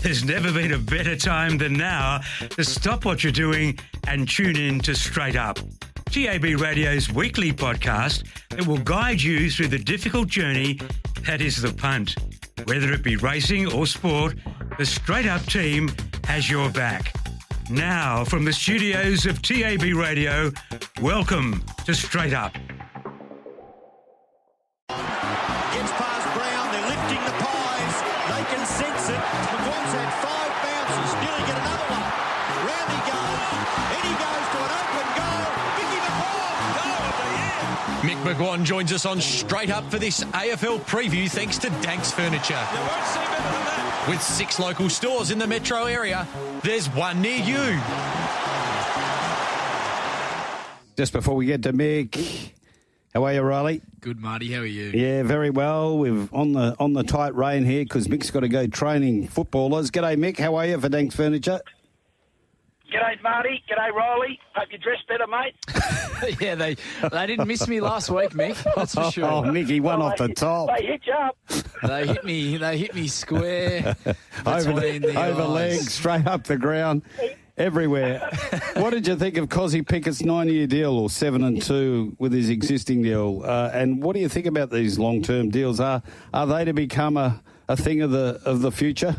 There's never been a better time than now to stop what you're doing and tune in to Straight Up, TAB Radio's weekly podcast that will guide you through the difficult journey that is the punt. Whether it be racing or sport, the Straight Up team has your back. Now, from the studios of TAB Radio, welcome to Straight Up. Gets past Brown, they're lifting the pies, they can sense it. McGuane's had 5 bounces, nearly get another one. Round he goes, and he goes to an open goal. Mickey McGuane, goal of the year. Mick McGuane joins us on Straight Up for this AFL preview thanks to Dankz Furniture. You won't see better than that. With 6 local stores in the metro area, there's one near you. Just before we get to Mick, how are you, Riley? Good, Marty. How are you? Yeah, very well. We're on the tight rein here because Mick's got to go training footballers. G'day, Mick. How are you for Dankz Furniture? G'day, Marty. G'day, Riley. Hope you dressed better, mate. Yeah, they didn't miss me last week, Mick. That's for sure. Oh, Mick, he won off the top. They hit you up. They hit me square over the eyes. legs, straight up the ground, everywhere. What did you think of Cozzy Pickett's 9-year deal, or 7 and 2 with his existing deal? And what do you think about these long-term deals? Are they to become a thing of the future?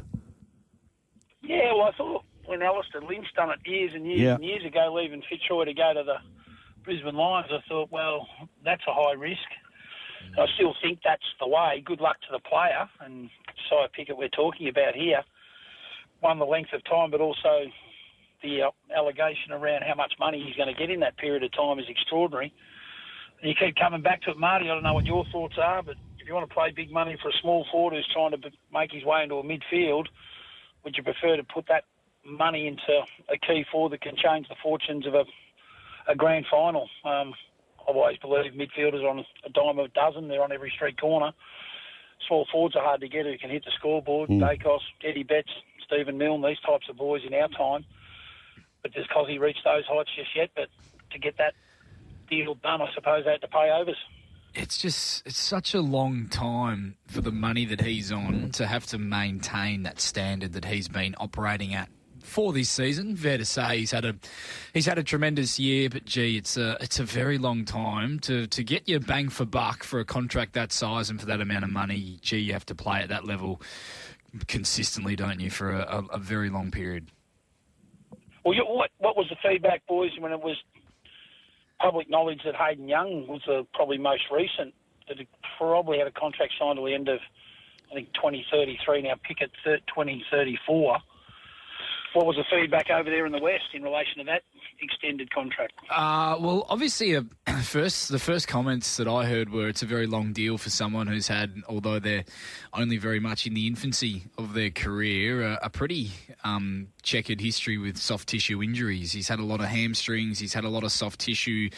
Yeah, well, I thought when Alistair Lynch done it years and years and years ago, leaving Fitzroy to go to the Brisbane Lions, I thought, well, that's a high risk. I still think that's the way. Good luck to the player. And Si Pickett we're talking about here, one, the length of time, but also the allegation around how much money he's going to get in that period of time is extraordinary. And you keep coming back to it, Marty. I don't know what your thoughts are, but if you want to play big money for a small forward who's trying to make his way into a midfield, would you prefer to put that money into a key forward that can change the fortunes of a grand final? I've always believed midfielders are on a dime of a dozen. They're on every street corner. Small forwards are hard to get who can hit the scoreboard. Dacos, Eddie Betts, Stephen Milne, these types of boys in our time. But does Cozzy reach those heights just yet? But to get that deal done, I suppose they had to pay overs. It's such a long time for the money that he's on to have to maintain that standard that he's been operating at for this season. Fair to say he's had a tremendous year, but gee, it's a very long time to get your bang for buck for a contract that size and for that amount of money. Gee, you have to play at that level consistently, don't you, for a very long period. Well, what was the feedback, boys, when it was public knowledge that Hayden Young was probably most recent, that he probably had a contract signed till the end of, I think, 2033, now Pickett 2034. What was the feedback over there in the West in relation to that extended contract? Well, obviously, the first comments that I heard were it's a very long deal for someone who's had, although they're only very much in the infancy of their career, a pretty checkered history with soft tissue injuries. He's had a lot of hamstrings. He's had a lot of soft tissue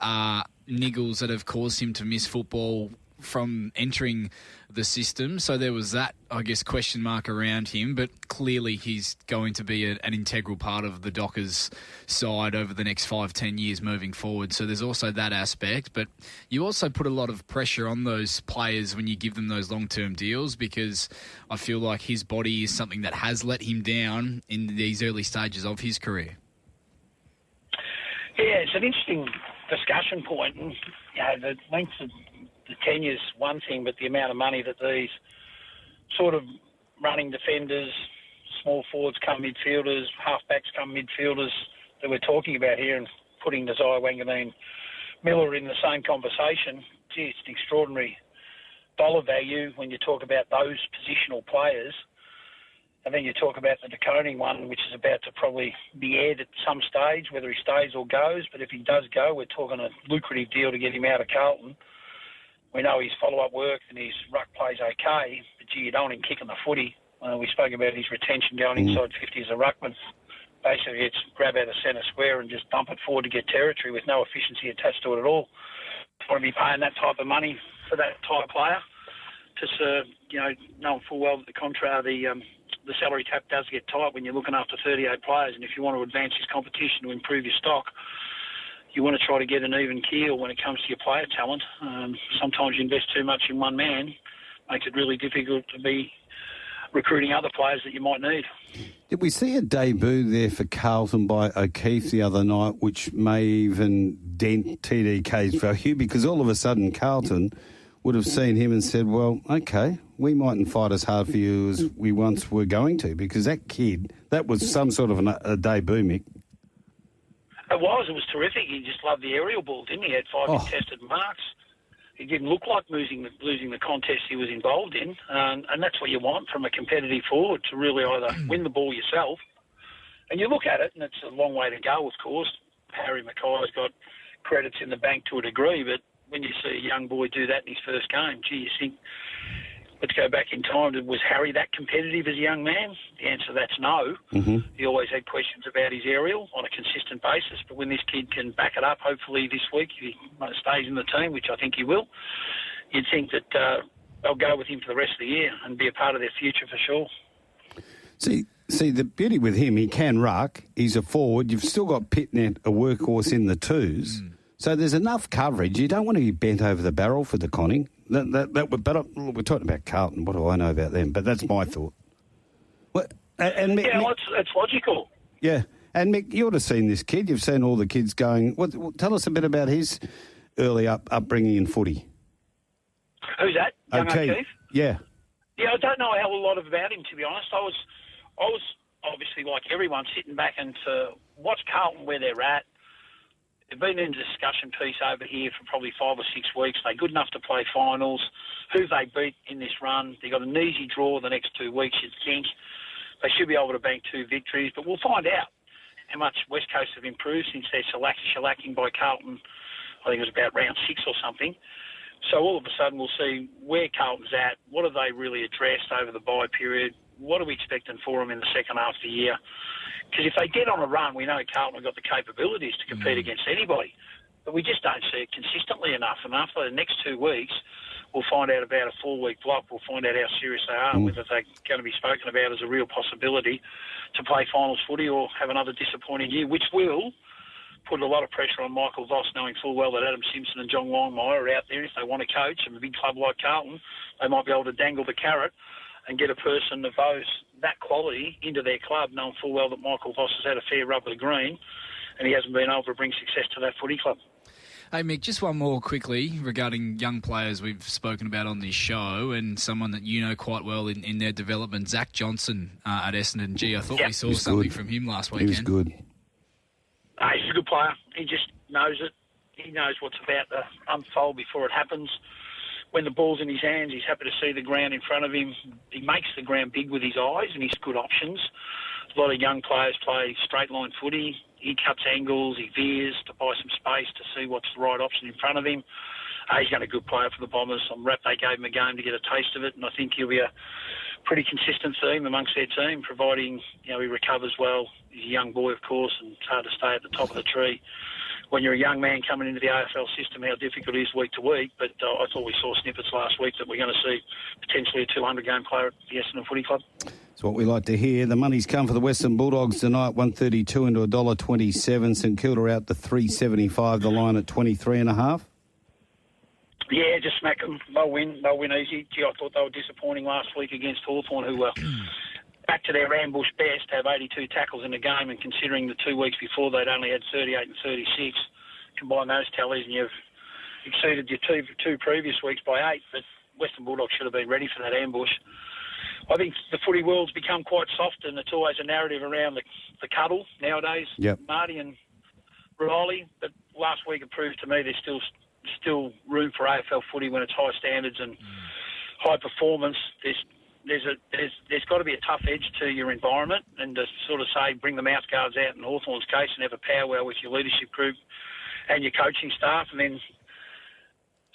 niggles that have caused him to miss football from entering the system. So there was that, I guess, question mark around him, but clearly he's going to be an integral part of the Dockers side over the next 5-10 years moving forward. So there's also that aspect, but you also put a lot of pressure on those players when you give them those long-term deals, because I feel like his body is something that has let him down in these early stages of his career. Yeah, it's an interesting discussion point. And, the length of the tenure's one thing, but the amount of money that these sort of running defenders, small forwards come midfielders, halfbacks come midfielders that we're talking about here, and putting Desire Wanganeen Miller in the same conversation, gee, it's an extraordinary dollar value when you talk about those positional players. And then you talk about the Deconing one, which is about to probably be aired at some stage, whether he stays or goes. But if he does go, we're talking a lucrative deal to get him out of Carlton. We know his follow-up work and his ruck plays okay, but gee, you don't want him kicking the footy. We spoke about his retention going inside 50 as a ruckman. Basically, it's grab out of centre square and just dump it forward to get territory with no efficiency attached to it at all. I want to be paying that type of money for that type of player to serve, knowing full well that the salary cap does get tight when you're looking after 38 players, and if you want to advance his competition to improve your stock, you want to try to get an even keel when it comes to your player talent. Sometimes you invest too much in one man, makes it really difficult to be recruiting other players that you might need. Did we see a debut there for Carlton by O'Keefe the other night, which may even dent TDK's value? Because all of a sudden Carlton would have seen him and said, well, OK, we mightn't fight as hard for you as we once were going to, because that kid, that was some sort of a debut, Mick. It was terrific. He just loved the aerial ball, didn't he? He had 5 contested marks. He didn't look like losing the contest he was involved in, and that's what you want from a competitive forward, to really either win the ball yourself. And you look at it, and it's a long way to go, of course. Harry Mackay's got credits in the bank to a degree, but when you see a young boy do that in his first game, gee, you think, let's go back in time. Was Harry that competitive as a young man? The answer to that's no. Mm-hmm. He always had questions about his aerial on a consistent basis, but when this kid can back it up, hopefully this week, if he stays in the team, which I think he will, you'd think that they'll go with him for the rest of the year and be a part of their future for sure. See, the beauty with him, he can ruck. He's a forward. You've still got Pitnet, a workhorse in the twos. So there's enough coverage. You don't want to be bent over the barrel for the conning. But we're talking about Carlton. What do I know about them? But that's my thought. It's logical. Yeah. And Mick, you would have seen this kid. You've seen all the kids going. Tell us a bit about his early upbringing in footy. Who's that? Young O'Keefe? Yeah. Yeah, I don't know a hell of a lot about him, to be honest. I was obviously, like everyone, sitting back and to watch Carlton where they're at. They've been in a discussion piece over here for probably 5 or 6 weeks. They're good enough to play finals. Who they beat in this run? They've got an easy draw the next 2 weeks, you'd think. They should be able to bank 2 victories, but we'll find out how much West Coast have improved since their shellacking by Carlton. I think it was about round 6 or something. So all of a sudden we'll see where Carlton's at. What have they really addressed over the bye period? What are we expecting for them in the second half of the year? Because if they get on a run, we know Carlton have got the capabilities to compete against anybody. But we just don't see it consistently enough. And after the next 2 weeks, we'll find out about a 4-week block. We'll find out how serious they are, whether they're going to be spoken about as a real possibility to play finals footy or have another disappointing year, which will put a lot of pressure on Michael Voss, knowing full well that Adam Simpson and John Longmire are out there. If they want to coach from a big club like Carlton, they might be able to dangle the carrot and get a person of that quality into their club, knowing full well that Michael Voss has had a fair rub of the green and he hasn't been able to bring success to that footy club. Hey, Mick, just one more quickly regarding young players we've spoken about on this show and someone that you know quite well in their development, Zach Johnson at Essendon G. I thought we saw something from him last weekend. He was good. He's a good player. He just knows it. He knows what's about to unfold before it happens. When the ball's in his hands, he's happy to see the ground in front of him. He makes the ground big with his eyes and he's good options. A lot of young players play straight line footy. He cuts angles, he veers to buy some space to see what's the right option in front of him. He's going to be a good player for the Bombers. I'm wrapped they gave him a game to get a taste of it, and I think he'll be a pretty consistent theme amongst their team, providing he recovers well. He's a young boy, of course, and it's hard to stay at the top of the tree when you're a young man coming into the AFL system, how difficult it is week to week. But I thought we saw snippets last week that we're going to see potentially a 200-game player at the Essendon Footy Club. That's what we like to hear. The money's come for the Western Bulldogs tonight, 132 into $1.27. St Kilda out to 375, the line at 23.5. Yeah, just smack them. They'll win easy. Gee, I thought they were disappointing last week against Hawthorn, who were back to their ambush best, have 82 tackles in the game, and considering the 2 weeks before they'd only had 38 and 36, combine those tallies and you've exceeded your two previous weeks by 8, but Western Bulldogs should have been ready for that ambush. I think the footy world's become quite soft, and it's always a narrative around the cuddle nowadays. Yep. Marty and Rylie, but last week it proved to me there's still room for AFL footy when it's high standards and high performance. There's got to be a tough edge to your environment, and to sort of say bring the mouth guards out in Hawthorn's case and have a powwow with your leadership group and your coaching staff, and then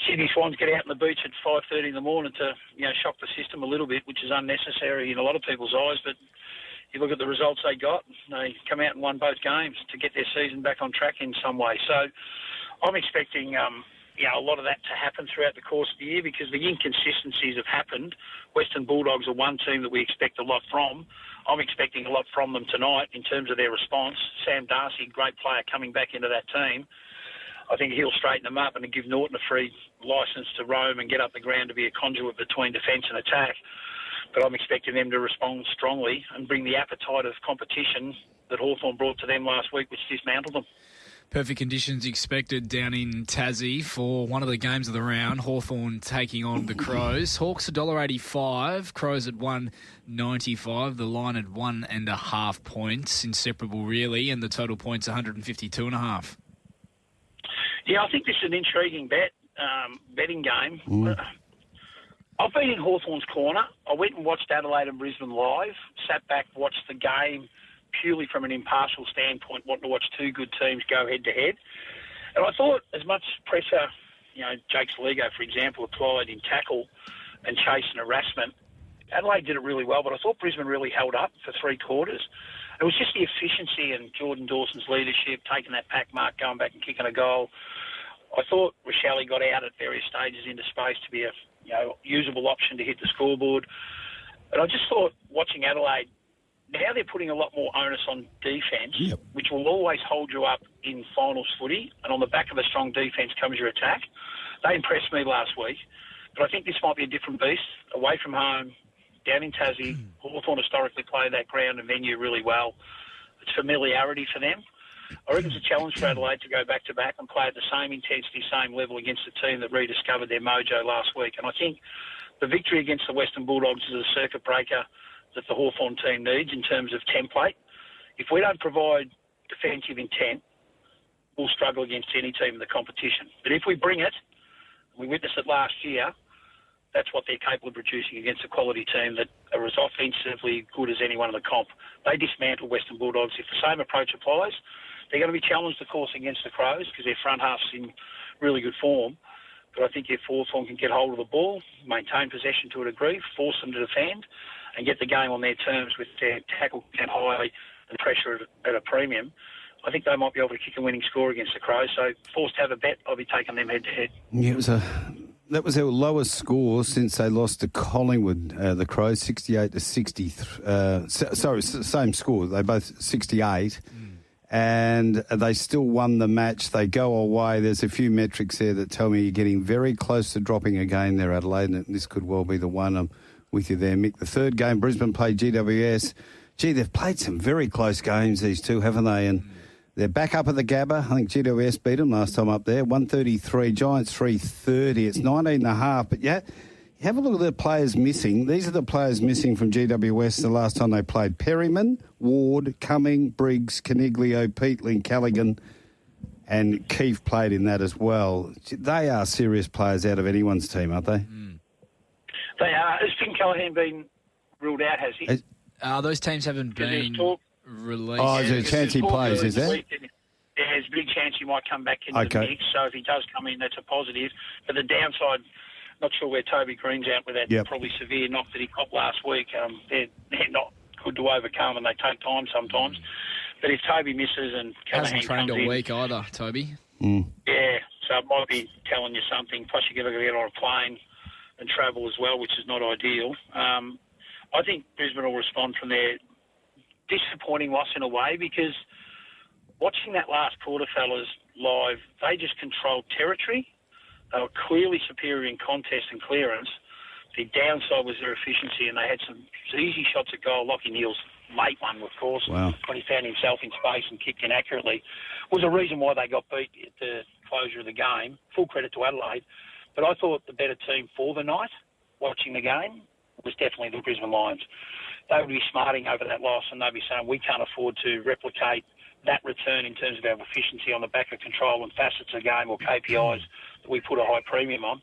Sydney Swans get out on the beach at 5:30 in the morning to shock the system a little bit, which is unnecessary in a lot of people's eyes. But you look at the results they got, they come out and won both games to get their season back on track in some way. So I'm expecting a lot of that to happen throughout the course of the year, because the inconsistencies have happened. Western Bulldogs are one team that we expect a lot from. I'm expecting a lot from them tonight in terms of their response. Sam Darcy, great player coming back into that team. I think he'll straighten them up and give Norton a free licence to roam and get up the ground to be a conduit between defence and attack. But I'm expecting them to respond strongly and bring the appetite of competition that Hawthorn brought to them last week, which dismantled them. Perfect conditions expected down in Tassie for one of the games of the round. Hawthorn taking on the Crows. Hawks $1.85, Crows at $1.95. The line at 1.5 points, inseparable really, and the total points 152.5. Yeah, I think this is an intriguing betting game. I've been in Hawthorn's corner. I went and watched Adelaide and Brisbane live, sat back, watched the game purely from an impartial standpoint, wanting to watch two good teams go head-to-head. And I thought as much pressure, Jake Saligo, for example, applied in tackle and chase and harassment, Adelaide did it really well, but I thought Brisbane really held up for three quarters. It was just the efficiency and Jordan Dawson's leadership, taking that pack mark, going back and kicking a goal. I thought Rochelle got out at various stages into space to be a usable option to hit the scoreboard. And I just thought, watching Adelaide, now they're putting a lot more onus on defence, which will always hold you up in finals footy. And on the back of a strong defence comes your attack. They impressed me last week. But I think this might be a different beast. Away from home, down in Tassie, Hawthorn historically play that ground and venue really well. It's familiarity for them. I reckon it's a challenge for Adelaide to go back-to-back and play at the same intensity, same level against a team that rediscovered their mojo last week. And I think the victory against the Western Bulldogs is a circuit breaker that the Hawthorn team needs in terms of template. If we don't provide defensive intent, we'll struggle against any team in the competition. But if we bring it, we witnessed it last year, that's what they're capable of producing against a quality team that are as offensively good as anyone in the comp. They dismantle Western Bulldogs. If the same approach applies, they're going to be challenged, of course, against the Crows because their front half's in really good form. But I think if Hawthorn can get hold of the ball, maintain possession to a degree, force them to defend, and get the game on their terms with their tackle count high and pressure at a premium, I think they might be able to kick a winning score against the Crows. So, forced to have a bet, I'll be taking them head-to-head. Yeah, that was their lowest score since they lost to Collingwood, the Crows, 68-60. Sorry, same score. They both 68. And they still won the match. They go away. There's a few metrics there that tell me you're getting very close to dropping a game there, Adelaide, and this could well be the one. I'm with you there, Mick. The third game, Brisbane played GWS. Gee, they've played some very close games, these two, haven't they? And they're back up at the Gabba. I think GWS beat them last time up there, 133. Giants 330. It's 19.5. But yeah, you have a look at the players missing. These are the players missing from GWS the last time they played. Perryman, Ward, Cumming, Briggs, Caniglio, Peatling, Callaghan, and Keefe played in that as well. They are serious players out of anyone's team, aren't they? They are. Has Finn Callaghan been ruled out, has he? Those teams haven't been released. Oh, there's a chance he plays, is there? There's a big chance he might come back into the mix. So if he does come in, that's a positive. But the downside, not sure where Toby Green's out with that probably severe knock that he copped last week. They're not good to overcome, and they take time sometimes. But if Toby misses and Callaghan hasn't trained comes all week either, Toby. Yeah, so it might be telling you something. Plus, you're going to get on a plane and travel as well, which is not ideal. I think Brisbane will respond from their disappointing loss in a way, because watching that last quarter, fellas, live, they just controlled territory. They were clearly superior in contest and clearance. The downside was their efficiency, and they had some easy shots at goal. Lockie Neal's late one, of course, when he found himself in space and kicked inaccurately, was a reason why they got beat at the closure of the game. Full credit to Adelaide. But I thought the better team for the night, watching the game, was definitely the Brisbane Lions. They would be smarting over that loss, and they'd be saying, we can't afford to replicate that return in terms of our efficiency on the back of control and facets of the game or KPIs that we put a high premium on.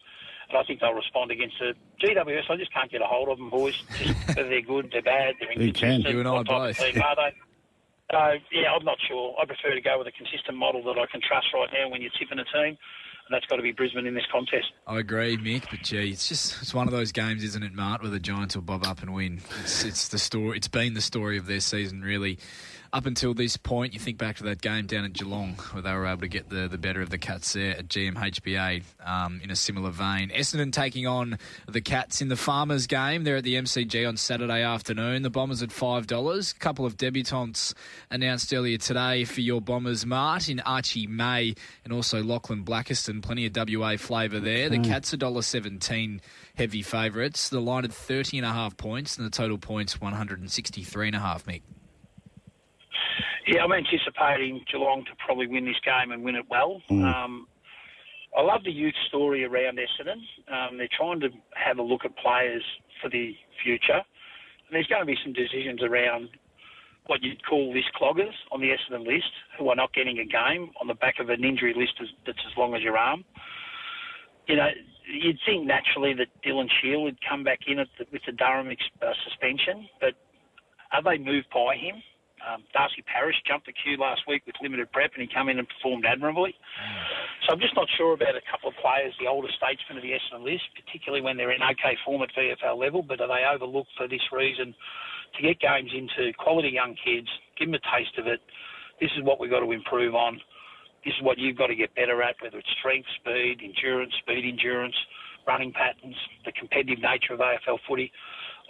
And I think they'll respond against the GWS. I just can't get a hold of them, boys. Just whether they're good, they're bad, they're inconsistent. You and I both. Team are they? So, yeah, I'm not sure. I prefer to go with a consistent model that I can trust right now when you're tipping a team. And that's got to be Brisbane in this contest. I agree, Mick, but gee, it's one of those games, isn't it, Mart, where the Giants will bob up and win. It's the story. It's been the story of their season, really, up until this point, you think back to that game down at Geelong where they were able to get the better of the Cats there at GMHBA in a similar vein. Essendon taking on the Cats in the Farmers game. They're at the MCG on Saturday afternoon. The Bombers at $5. A couple of debutants announced earlier today for your Bombers, Martin Archie May and also Lachlan Blackiston. Plenty of WA flavour there. The Cats $1.17 heavy favourites. The line at 30.5 points and the total points 163.5, Mick. Yeah, I'm anticipating Geelong to probably win this game and win it well. I love the youth story around Essendon. They're trying to have a look at players for the future. And there's going to be some decisions around what you'd call list cloggers on the Essendon list who are not getting a game on the back of an injury list that's as long as your arm. You know, you'd think naturally that Dylan Shield would come back in with the Durham suspension, but are they moved by him? Darcy Parish jumped the queue last week with limited prep and he came in and performed admirably. So I'm just not sure about a couple of players, the older statesmen of the Essendon list, particularly when they're in okay form at VFL level, but are they overlooked for this reason? To get games into quality young kids, give them a taste of it. This is what we've got to improve on. This is what you've got to get better at, whether it's strength, speed, endurance, running patterns, the competitive nature of AFL footy.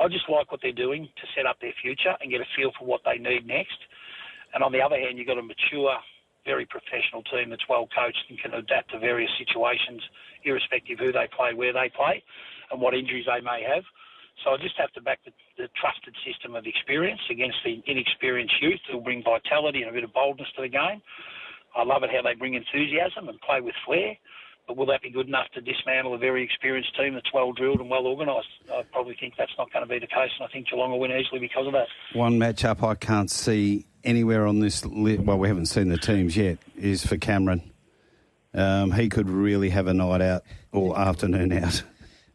I just like what they're doing to set up their future and get a feel for what they need next. And on the other hand, you've got a mature, very professional team that's well coached and can adapt to various situations, irrespective of who they play, where they play, and what injuries they may have. So I just have to back the trusted system of experience against the inexperienced youth who will bring vitality and a bit of boldness to the game. I love it how they bring enthusiasm and play with flair. But will that be good enough to dismantle a very experienced team that's well-drilled and well-organised? I probably think that's not going to be the case, and I think Geelong will win easily because of that. One matchup I can't see anywhere on this list, well, we haven't seen the teams yet, is for Cameron. He could really have a night out or afternoon out.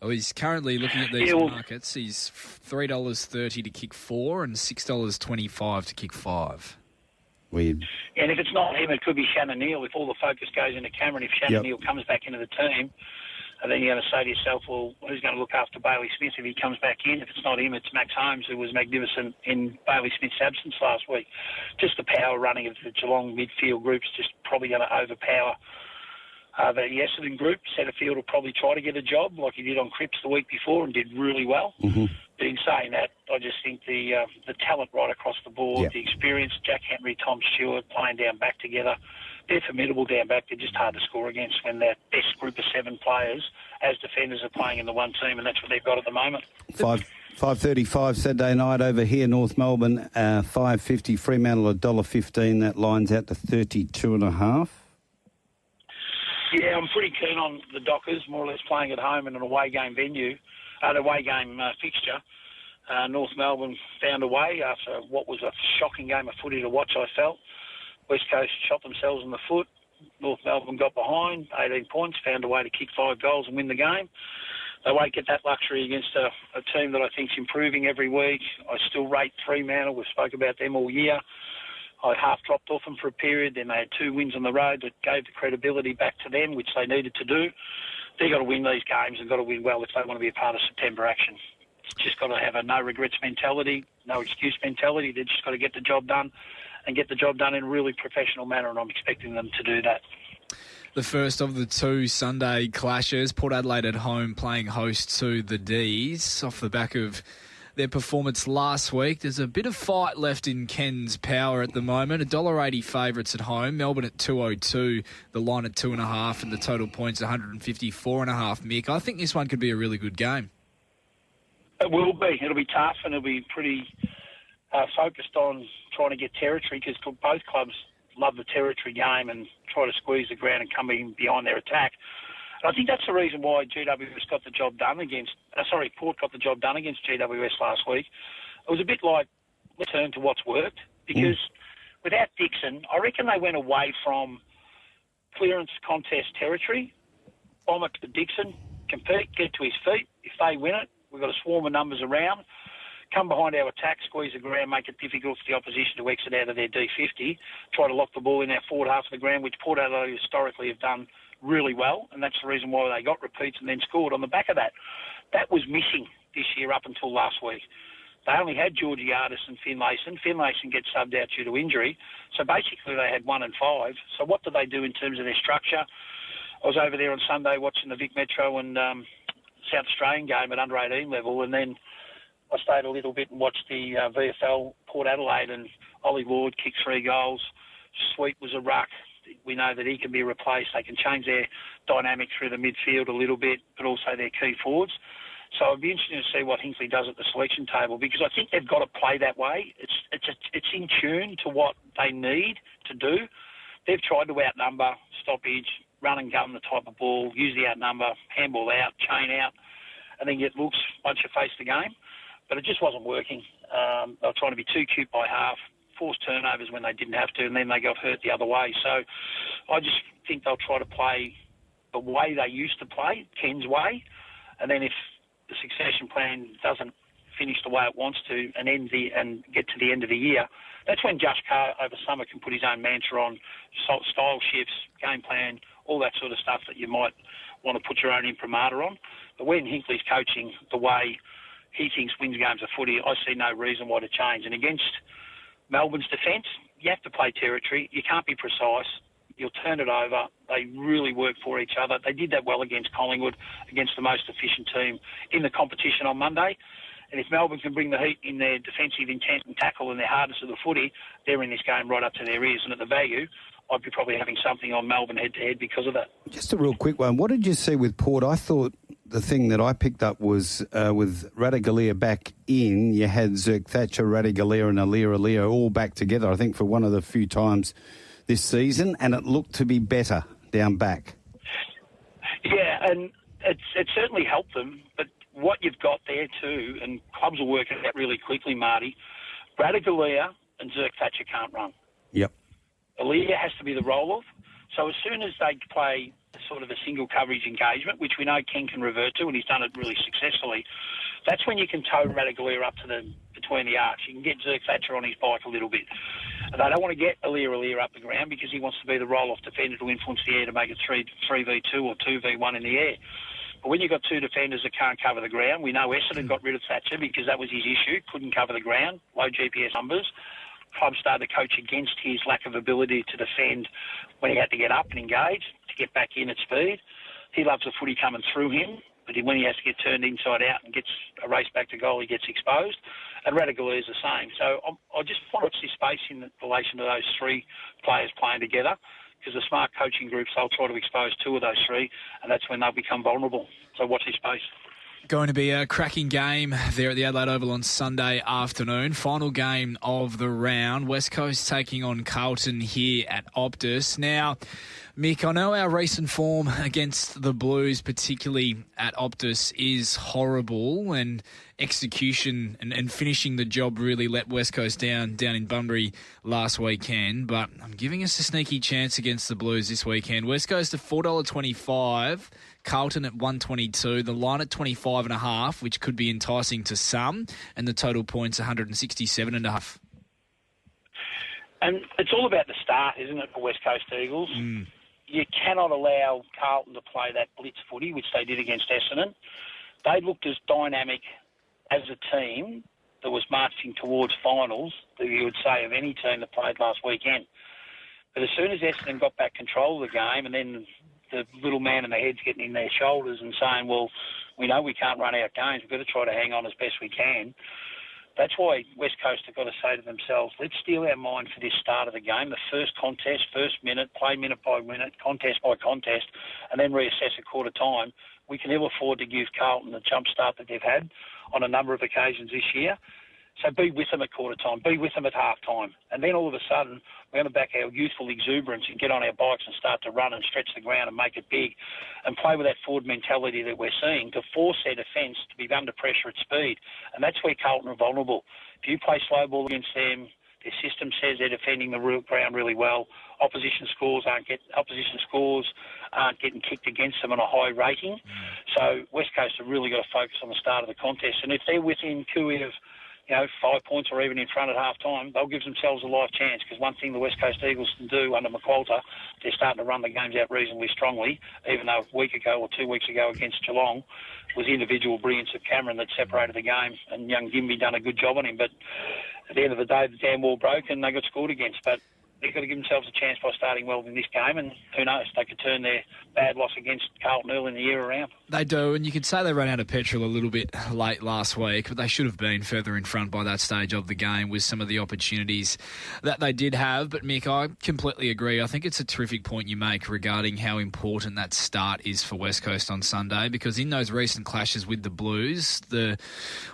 Well, he's currently looking at these markets. He's $3.30 to kick 4 and $6.25 to kick 5. Weird. And if it's not him, it could be Shannon Neal. If all the focus goes into Cameron, if Shannon Neal comes back into the team, and then you're going to say to yourself, well, who's going to look after Bailey Smith if he comes back in? If it's not him, it's Max Holmes, who was magnificent in Bailey Smith's absence last week. Just the power running of the Geelong midfield group is just probably going to overpower the Essendon group. Setterfield will probably try to get a job like he did on Cripps the week before and did really well. Mm-hmm. But in saying that, I just think the talent right across the board, the experience, Jack Henry, Tom Stewart playing down back together, they're formidable down back. They're just hard to score against when that best group of 7 players as defenders are playing in the one team, and that's what they've got at the moment. 5:35 Saturday night over here, North Melbourne, $5.50, Fremantle $1.15. That lines out to 32.5. Yeah, I'm pretty keen on the Dockers, more or less playing at home in an away game venue, an away game fixture. North Melbourne found a way after what was a shocking game of footy to watch, I felt. West Coast shot themselves in the foot. North Melbourne got behind, 18 points, found a way to kick 5 goals and win the game. They won't get that luxury against a team that I think is improving every week. I still rate Fremantle. We've spoke about them all year. I half dropped off them for a period. Then they had 2 wins on the road that gave the credibility back to them, which they needed to do. They've got to win these games and got to win well if they want to be a part of September action. It's just got to have a no regrets mentality, no excuse mentality. They've just got to get the job done and get the job done in a really professional manner, and I'm expecting them to do that. The first of the 2 Sunday clashes, Port Adelaide at home playing host to the D's off the back of their performance last week. There's a bit of fight left in Ken's power at the moment. $1.80 favourites at home. Melbourne at 2.02. The line at 2.5 and the total points 154.5. Mick, I think this one could be a really good game. It will be. It'll be tough and it'll be pretty focused on trying to get territory because both clubs love the territory game and try to squeeze the ground and come in behind their attack. And I think that's the reason why GWS got the job done against... Port got the job done against GWS last week. It was a bit like, let's turn to what's worked, because without Dixon, I reckon they went away from clearance contest territory, bomb it to Dixon, compete, get to his feet. If they win it, we've got a swarm of numbers around. Come behind our attack, squeeze the ground, make it difficult for the opposition to exit out of their D50, try to lock the ball in our forward half of the ground, which Port Adelaide historically have done really well, and that's the reason why they got repeats and then scored on the back of that. That was missing this year up until last week. They only had Georgiadis and Finlayson. Finlayson gets subbed out due to injury. So basically they had 1 and 5. So what do they do in terms of their structure? I was over there on Sunday watching the Vic Metro and South Australian game at under-18 level, and then I stayed a little bit and watched the VFL Port Adelaide, and Ollie Lord kicked 3 goals. Sweet was a ruck. We know that he can be replaced. They can change their dynamic through the midfield a little bit, but also their key forwards. So it'd be interesting to see what Hinkley does at the selection table, because I think they've got to play that way. It's in tune to what they need to do. They've tried to outnumber, stoppage, run and gun the type of ball, use the outnumber, handball out, chain out, and then get looks once you face the game. But it just wasn't working. They were trying to be too cute by half, forced turnovers when they didn't have to, and then they got hurt the other way. So I just think they'll try to play the way they used to play, Ken's way, and then if the succession plan doesn't finish the way it wants to and get to the end of the year, that's when Josh Carr over summer can put his own mantra on, style shifts, game plan, all that sort of stuff that you might want to put your own imprimatur on. But when Hinkley's coaching the way he thinks wins games of footy, I see no reason why to change. And against Melbourne's defence, you have to play territory. You can't be precise. You'll turn it over. They really work for each other. They did that well against Collingwood, against the most efficient team in the competition on Monday. And if Melbourne can bring the heat in their defensive intent and tackle and their hardness of the footy, they're in this game right up to their ears. And at the value, I'd be probably having something on Melbourne head-to-head because of that. Just a real quick one. What did you see with Port? I thought the thing that I picked up was with Ratugolea back in, you had Zerk Thatcher, Ratugolea and Alir all back together, I think, for one of the few times this season, and it looked to be better down back. Yeah, and it certainly helped them, but what you've got there too, and clubs will work it out really quickly, Marty, Ratugolea and Zerk Thatcher can't run. Yep. Alir has to be the roll-off. So as soon as they play sort of a single coverage engagement, which we know Ken can revert to, and he's done it really successfully, that's when you can tow Ratugolea up to between the arcs. You can get Zerk Thatcher on his bike a little bit. And they don't want to get Alir up the ground because he wants to be the roll-off defender to influence the air to make it 3v2 or 2v1 in the air. But when you've got 2 defenders that can't cover the ground, we know Essendon got rid of Thatcher because that was his issue, couldn't cover the ground, low GPS numbers. Clubs started to coach against his lack of ability to defend when he had to get up and engage, to get back in at speed. He loves the footy coming through him, but when he has to get turned inside out and gets a race back to goal, he gets exposed. And Ratugolea is the same. So I just want to watch this space in relation to those 3 players playing together, because the smart coaching groups, they'll try to expose 2 of those 3, and that's when they'll become vulnerable. So watch this space. Going to be a cracking game there at the Adelaide Oval on Sunday afternoon. Final game of the round. West Coast taking on Carlton here at Optus. Now, Mick, I know our recent form against the Blues, particularly at Optus, is horrible, and execution and finishing the job really let West Coast down in Bunbury last weekend. But I'm giving us a sneaky chance against the Blues this weekend. West Coast at $4.25. Carlton at $1.22, the line at 25.5, which could be enticing to some, and the total points 167.5. And it's all about the start, isn't it, for West Coast Eagles? You cannot allow Carlton to play that blitz footy, which they did against Essendon. They looked as dynamic as a team that was marching towards finals that you would say of any team that played last weekend. But as soon as Essendon got back control of the game, and then the little man in the head's getting in their shoulders and saying, well, we know we can't run out games, we've got to try to hang on as best we can. That's why West Coast have got to say to themselves, let's steel our mind for this start of the game, the first contest, first minute, play minute by minute, contest by contest, and then reassess at quarter time. We can ill afford to give Carlton the jump start that they've had on a number of occasions this year. So be with them at quarter time, be with them at half time. And then all of a sudden, we're going to back our youthful exuberance and get on our bikes and start to run and stretch the ground and make it big and play with that forward mentality that we're seeing to force their defence to be under pressure at speed. And that's where Carlton are vulnerable. If you play slow ball against them, their system says they're defending the ground really well. Opposition scores aren't getting kicked against them on a high rating. So West Coast have really got to focus on the start of the contest. And if they're within cooey of 5 points or even in front at half-time, they'll give themselves a live chance, because one thing the West Coast Eagles can do under McQualter, they're starting to run the games out reasonably strongly, even though a week ago or 2 weeks ago against Geelong was the individual brilliance of Cameron that separated the game, and young Gimby done a good job on him. But at the end of the day, the damn wall broke and they got scored against. But they've got to give themselves a chance by starting well in this game, and who knows, they could turn their bad loss against Carlton early in the year around. They do, and you could say they ran out of petrol a little bit late last week, but they should have been further in front by that stage of the game with some of the opportunities that they did have. But Mick, I completely agree. I think it's a terrific point you make regarding how important that start is for West Coast on Sunday, because in those recent clashes with the Blues,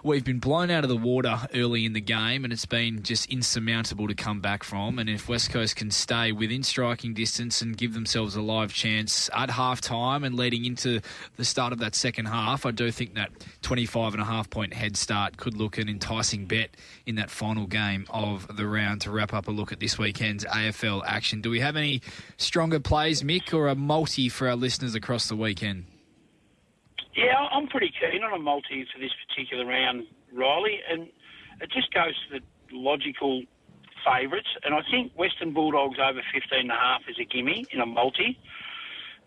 we've been blown out of the water early in the game, and it's been just insurmountable to come back from. And if West Coast can stay within striking distance and give themselves a live chance at half-time and leading into the start of that second half, I do think that 25.5-point head start could look an enticing bet in that final game of the round to wrap up a look at this weekend's AFL action. Do we have any stronger plays, Mick, or a multi for our listeners across the weekend? Yeah, I'm pretty keen on a multi for this particular round, Riley, and it just goes to the logical favourites, and I think Western Bulldogs over 15.5 is a gimme in a multi.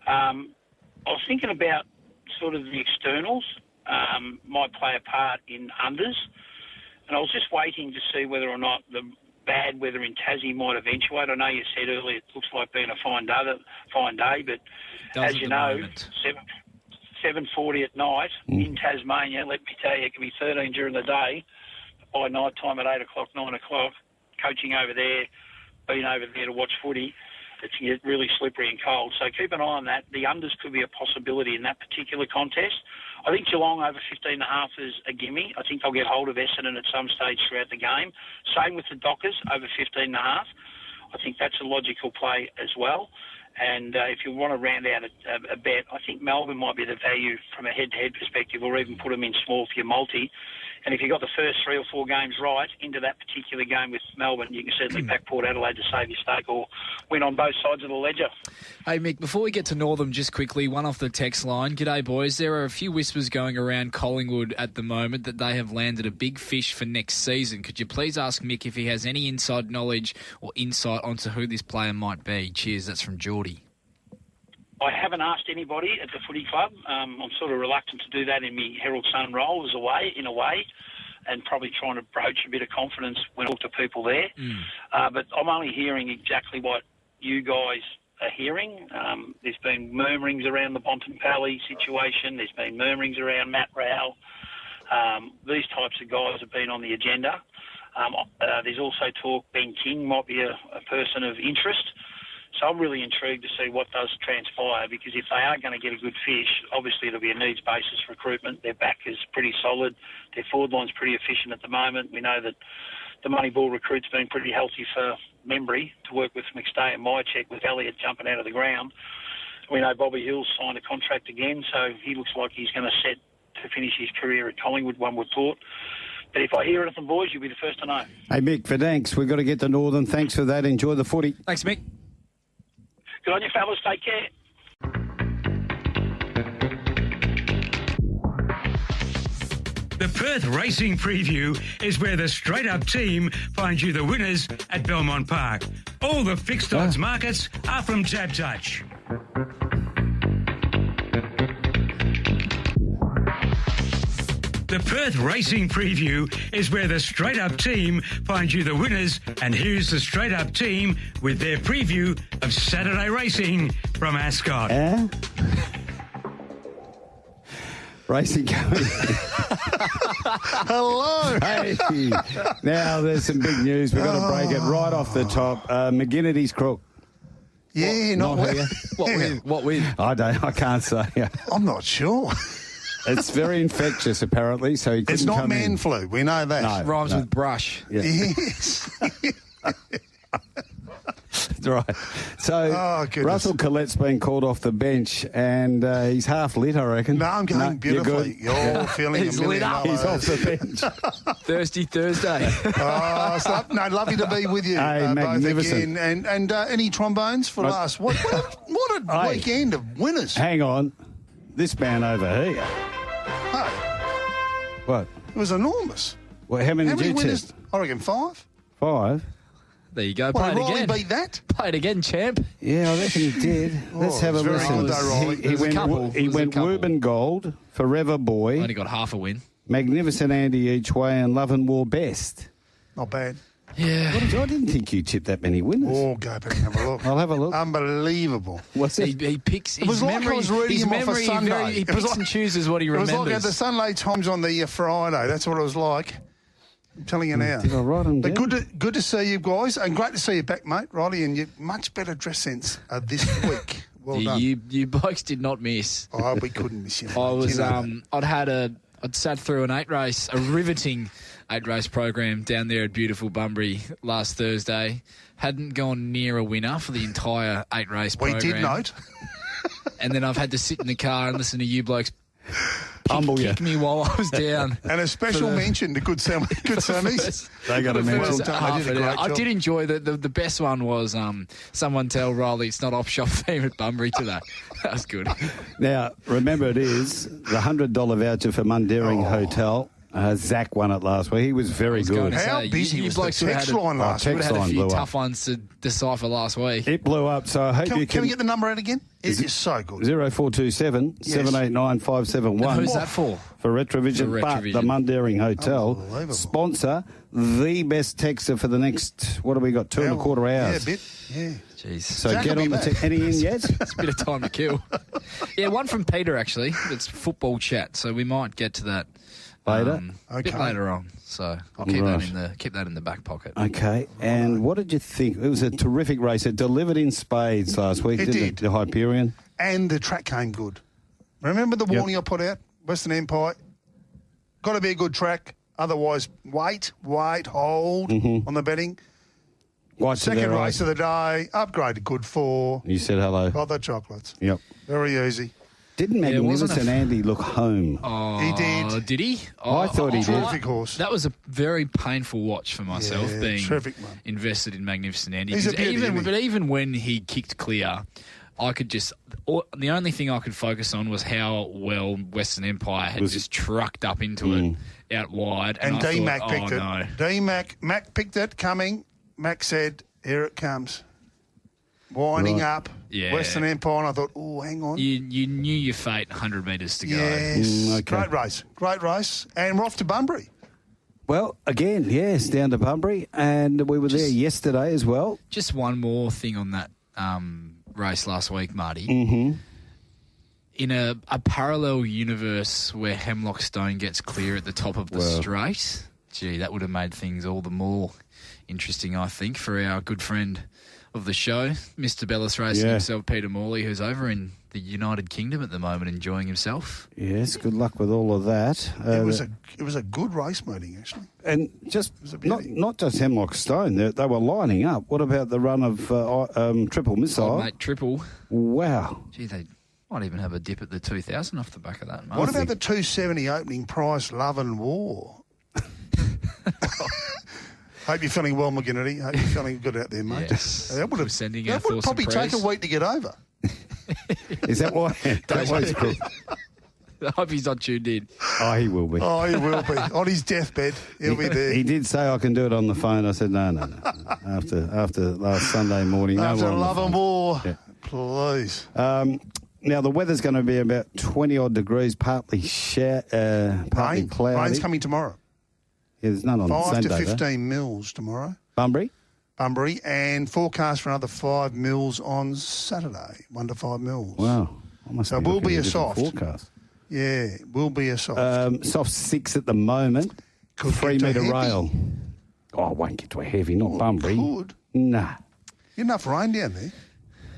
I was thinking about sort of the externals might play a part in unders, and I was just waiting to see whether or not the bad weather in Tassie might eventuate. I know you said earlier it looks like being a fine day, but as you know, 7:40 at night in Tasmania, let me tell you, it can be 13 during the day. By night time at 8 o'clock, 9 o'clock, coaching over there, being over there to watch footy, it's really slippery and cold. So keep an eye on that. The unders could be a possibility in that particular contest. I think Geelong over 15.5 is a gimme. I think they'll get hold of Essendon at some stage throughout the game. Same with the Dockers over 15.5. I think that's a logical play as well. And if you want to round out a bet, I think Melbourne might be the value from a head-to-head perspective, or even put them in small for your multi. And if you got the first 3 or 4 games right into that particular game with Melbourne, you can certainly back Port Adelaide to save your stake or win on both sides of the ledger. Hey, Mick, before we get to Northam, just quickly, one off the text line. G'day, boys. There are a few whispers going around Collingwood at the moment that they have landed a big fish for next season. Could you please ask Mick if he has any inside knowledge or insight onto who this player might be? Cheers, that's from Geordie. I haven't asked anybody at the footy club. I'm sort of reluctant to do that in my Herald Sun role in a way, and probably trying to broach a bit of confidence when I talk to people there. But I'm only hearing exactly what you guys are hearing. There's been murmurings around the Bontempelli situation. There's been murmurings around Matt Rowell. These types of guys have been on the agenda. There's also talk Ben King might be a person of interest. So I'm really intrigued to see what does transpire, because if they are going to get a good fish, obviously it'll be a needs-basis recruitment. Their back is pretty solid. Their forward line's pretty efficient at the moment. We know that the Moneyball recruit's been pretty healthy for Membry to work with McStay and Mycheck, with Elliott jumping out of the ground. We know Bobby Hill's signed a contract again, so he looks like he's going to set to finish his career at Collingwood, one would thought. But if I hear anything, boys, you'll be the first to know. Hey, Mick, for Dankz, we've got to get to Northern. Thanks for that. Enjoy the footy. Thanks, Mick. Good on you, fellas. Take care. The Perth Racing Preview is where the straight-up team finds you the winners at Belmont Park. All the fixed odds markets are from TABtouch. The Perth Racing Preview is where the straight-up team finds you the winners, and here's the straight-up team with their preview of Saturday racing from Ascot. Racing going. Hello. Hey, now there's some big news. We've got to break it right off the top. McGinnity's crook. Yeah, not here. What with? I can't say. I'm not sure. It's very infectious, apparently, so he couldn't It's not come man in. flu. We know that. No. Rhymes with brush. Yeah. Yes. That's right. So Russell Collett's been called off the bench, and he's half lit, I reckon. No, I'm going beautifully. You're feeling He's a million lit up. dollars. He's off the bench. Thirsty Thursday. No, lovely to be with you Hey, both magnificent. again. And any trombones for last? What a weekend of winners. Hang on. This man over here. Hey, What? it was enormous. Well, how many did you winners? test? I reckon 5. 5? There you go. Well, Play it Rylie again. beat that. Play it again, champ. Yeah, I reckon he did. Let's have a it's very listen. good though, Rylie. He There's a went, couple. he There's a went couple. Wooburn Gold, Forever Boy, Only got half a win. Magnificent Andy each way, and Love and War Best. Not bad. Yeah. I didn't think you tipped that many winners. Oh, go back and have a look. I'll have a look. Unbelievable. What's it? He picks. It was like I was reading him off a Sunday. He It was picks like- and chooses what he It was remembers. like at the Sunday Times on the Friday. That's what it was like. I'm telling you now. Did I write them But down? good to see you guys, and great to see you back, mate, Rylie, and you much better dress sense this week. Well done. You blokes did not miss. Oh, we couldn't miss you. Mate. I was You know that. I'd sat through a riveting 8-race program down there at beautiful Bunbury last Thursday. Hadn't gone near a winner for the entire 8-race We program. did note. And then I've had to sit in the car and listen to you blokes Humble you. kick me while I was down. And a special For the- mention to good Sammys. They got a For the mention. first Well done. half They did a an great hour. I job. did enjoy the best one was someone tell Riley it's not op shop theme at Bunbury today. That was good. Now, remember it is the $100 voucher for Mundaring Hotel. Zach won it last week. He was very good. How busy was the blokes would have text had a- line last would week? have had a line few blew tough ones to decipher last week. It blew up, so I hope you Can we get the number out again? It is so good. 0427 789 571. Who's that for? For Retrovision, For but Retrovision. the Mundaring Hotel Unbelievable. sponsor the best texter for the next, what have we got, 2.25 hours? Yeah, a bit. Yeah. Jeez. So Zach get will on be the back. any in yet? It's a bit of time to kill. Yeah, one from Peter, actually. It's football chat, so we might get to that Later? a bit Okay. later on. So I'll keep Right. that in the back pocket. Okay, and what did you think? It was a terrific race. It delivered in spades last week, It didn't did. it? The Hyperion. And the track came good. Remember the warning I put out? Western Empire. Got to be a good track. Otherwise, wait, hold on the betting. Right to Second their race eye. of the day. Upgrade to good 4. You said hello. Got the chocolates. Yep. Very easy. Didn't it wasn't Magnificent Andy look home? Oh, He did. Did he? I thought he did. Terrific horse. That was a very painful watch for myself, Yeah, being terrific one. invested in Magnificent Andy. He's a 'Cause beauty, isn't he? but even when he kicked clear, I could just... The only thing I could focus on was how well Western Empire had just trucked up into it out wide. And I D-Mac thought, picked it. No. Mac picked it coming. Mac said, here it comes. Winding Right. up. Yeah. Western Empire. And I thought, oh, hang on. You knew your fate 100 metres to go. Yes. Okay. Great race. And we're off to Bunbury. Well, again, yes, down to Bunbury, and we were there yesterday as well. Just one more thing on that race last week, Marty. Mm-hmm. In a parallel universe where Hemlock Stone gets clear at the top of the straight, gee, that would have made things all the more interesting, I think, for our good friend of the show, Mr. Bellis Racing Yeah. himself, Peter Morley, who's over in the United Kingdom at the moment enjoying himself. Yes, good luck with all of that. It was a good race meeting, actually. And just was a not, beauty. not just Hemlock Stone, they were lining up. What about the run of Triple Missile? Oh, mate, Triple. Wow. Gee, they might even have a dip at the 2,000 off the back of that, mate. What about the 270 opening price, Love and War? Hope you're feeling well, McGinnity. Hope you're feeling good out there, mate. Yes. That would We're have sending our thoughts and probably take a prayers. week to get over. Is that why? That why it's called? I hope he's not tuned in. Oh, he will be. Oh, he will be. On his deathbed, he'll be there. He did say I can do it on the phone. I said no. After last Sunday morning, After no more on the Love and phone. War, Yeah. please. Now the weather's going to be about 20 odd degrees, partly Rain. cloudy. Rain's coming tomorrow. Yeah, there's none on 5 Sunday. to though. 15 mils tomorrow, Bunbury. Bunbury, and forecast for another 5 mils on Saturday. 1 to 5 mils. Wow. I must So it be will looking be at a different soft. forecast. Yeah, it will be a soft. Soft 6 at the moment. Could 3 get to metre heavy. rail. Oh, it won't get to a heavy, not Bunbury. Could. Nah. Enough rain down there.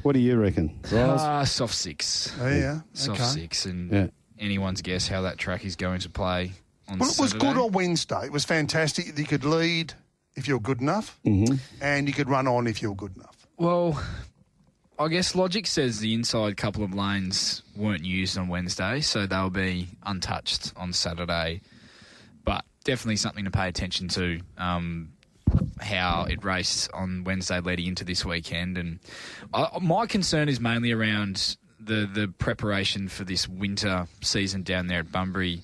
What do you reckon? Rise? Soft 6. Oh, yeah. Soft Okay. 6. And Yeah. anyone's guess how that track is going to play on Well, it was Saturday. good on Wednesday. It was fantastic. You could lead if you're good enough, and you could run on if you're good enough. Well, I guess logic says the inside couple of lanes weren't used on Wednesday, so they'll be untouched on Saturday. But definitely something to pay attention to, how it raced on Wednesday leading into this weekend. And my concern is mainly around the preparation for this winter season down there at Bunbury.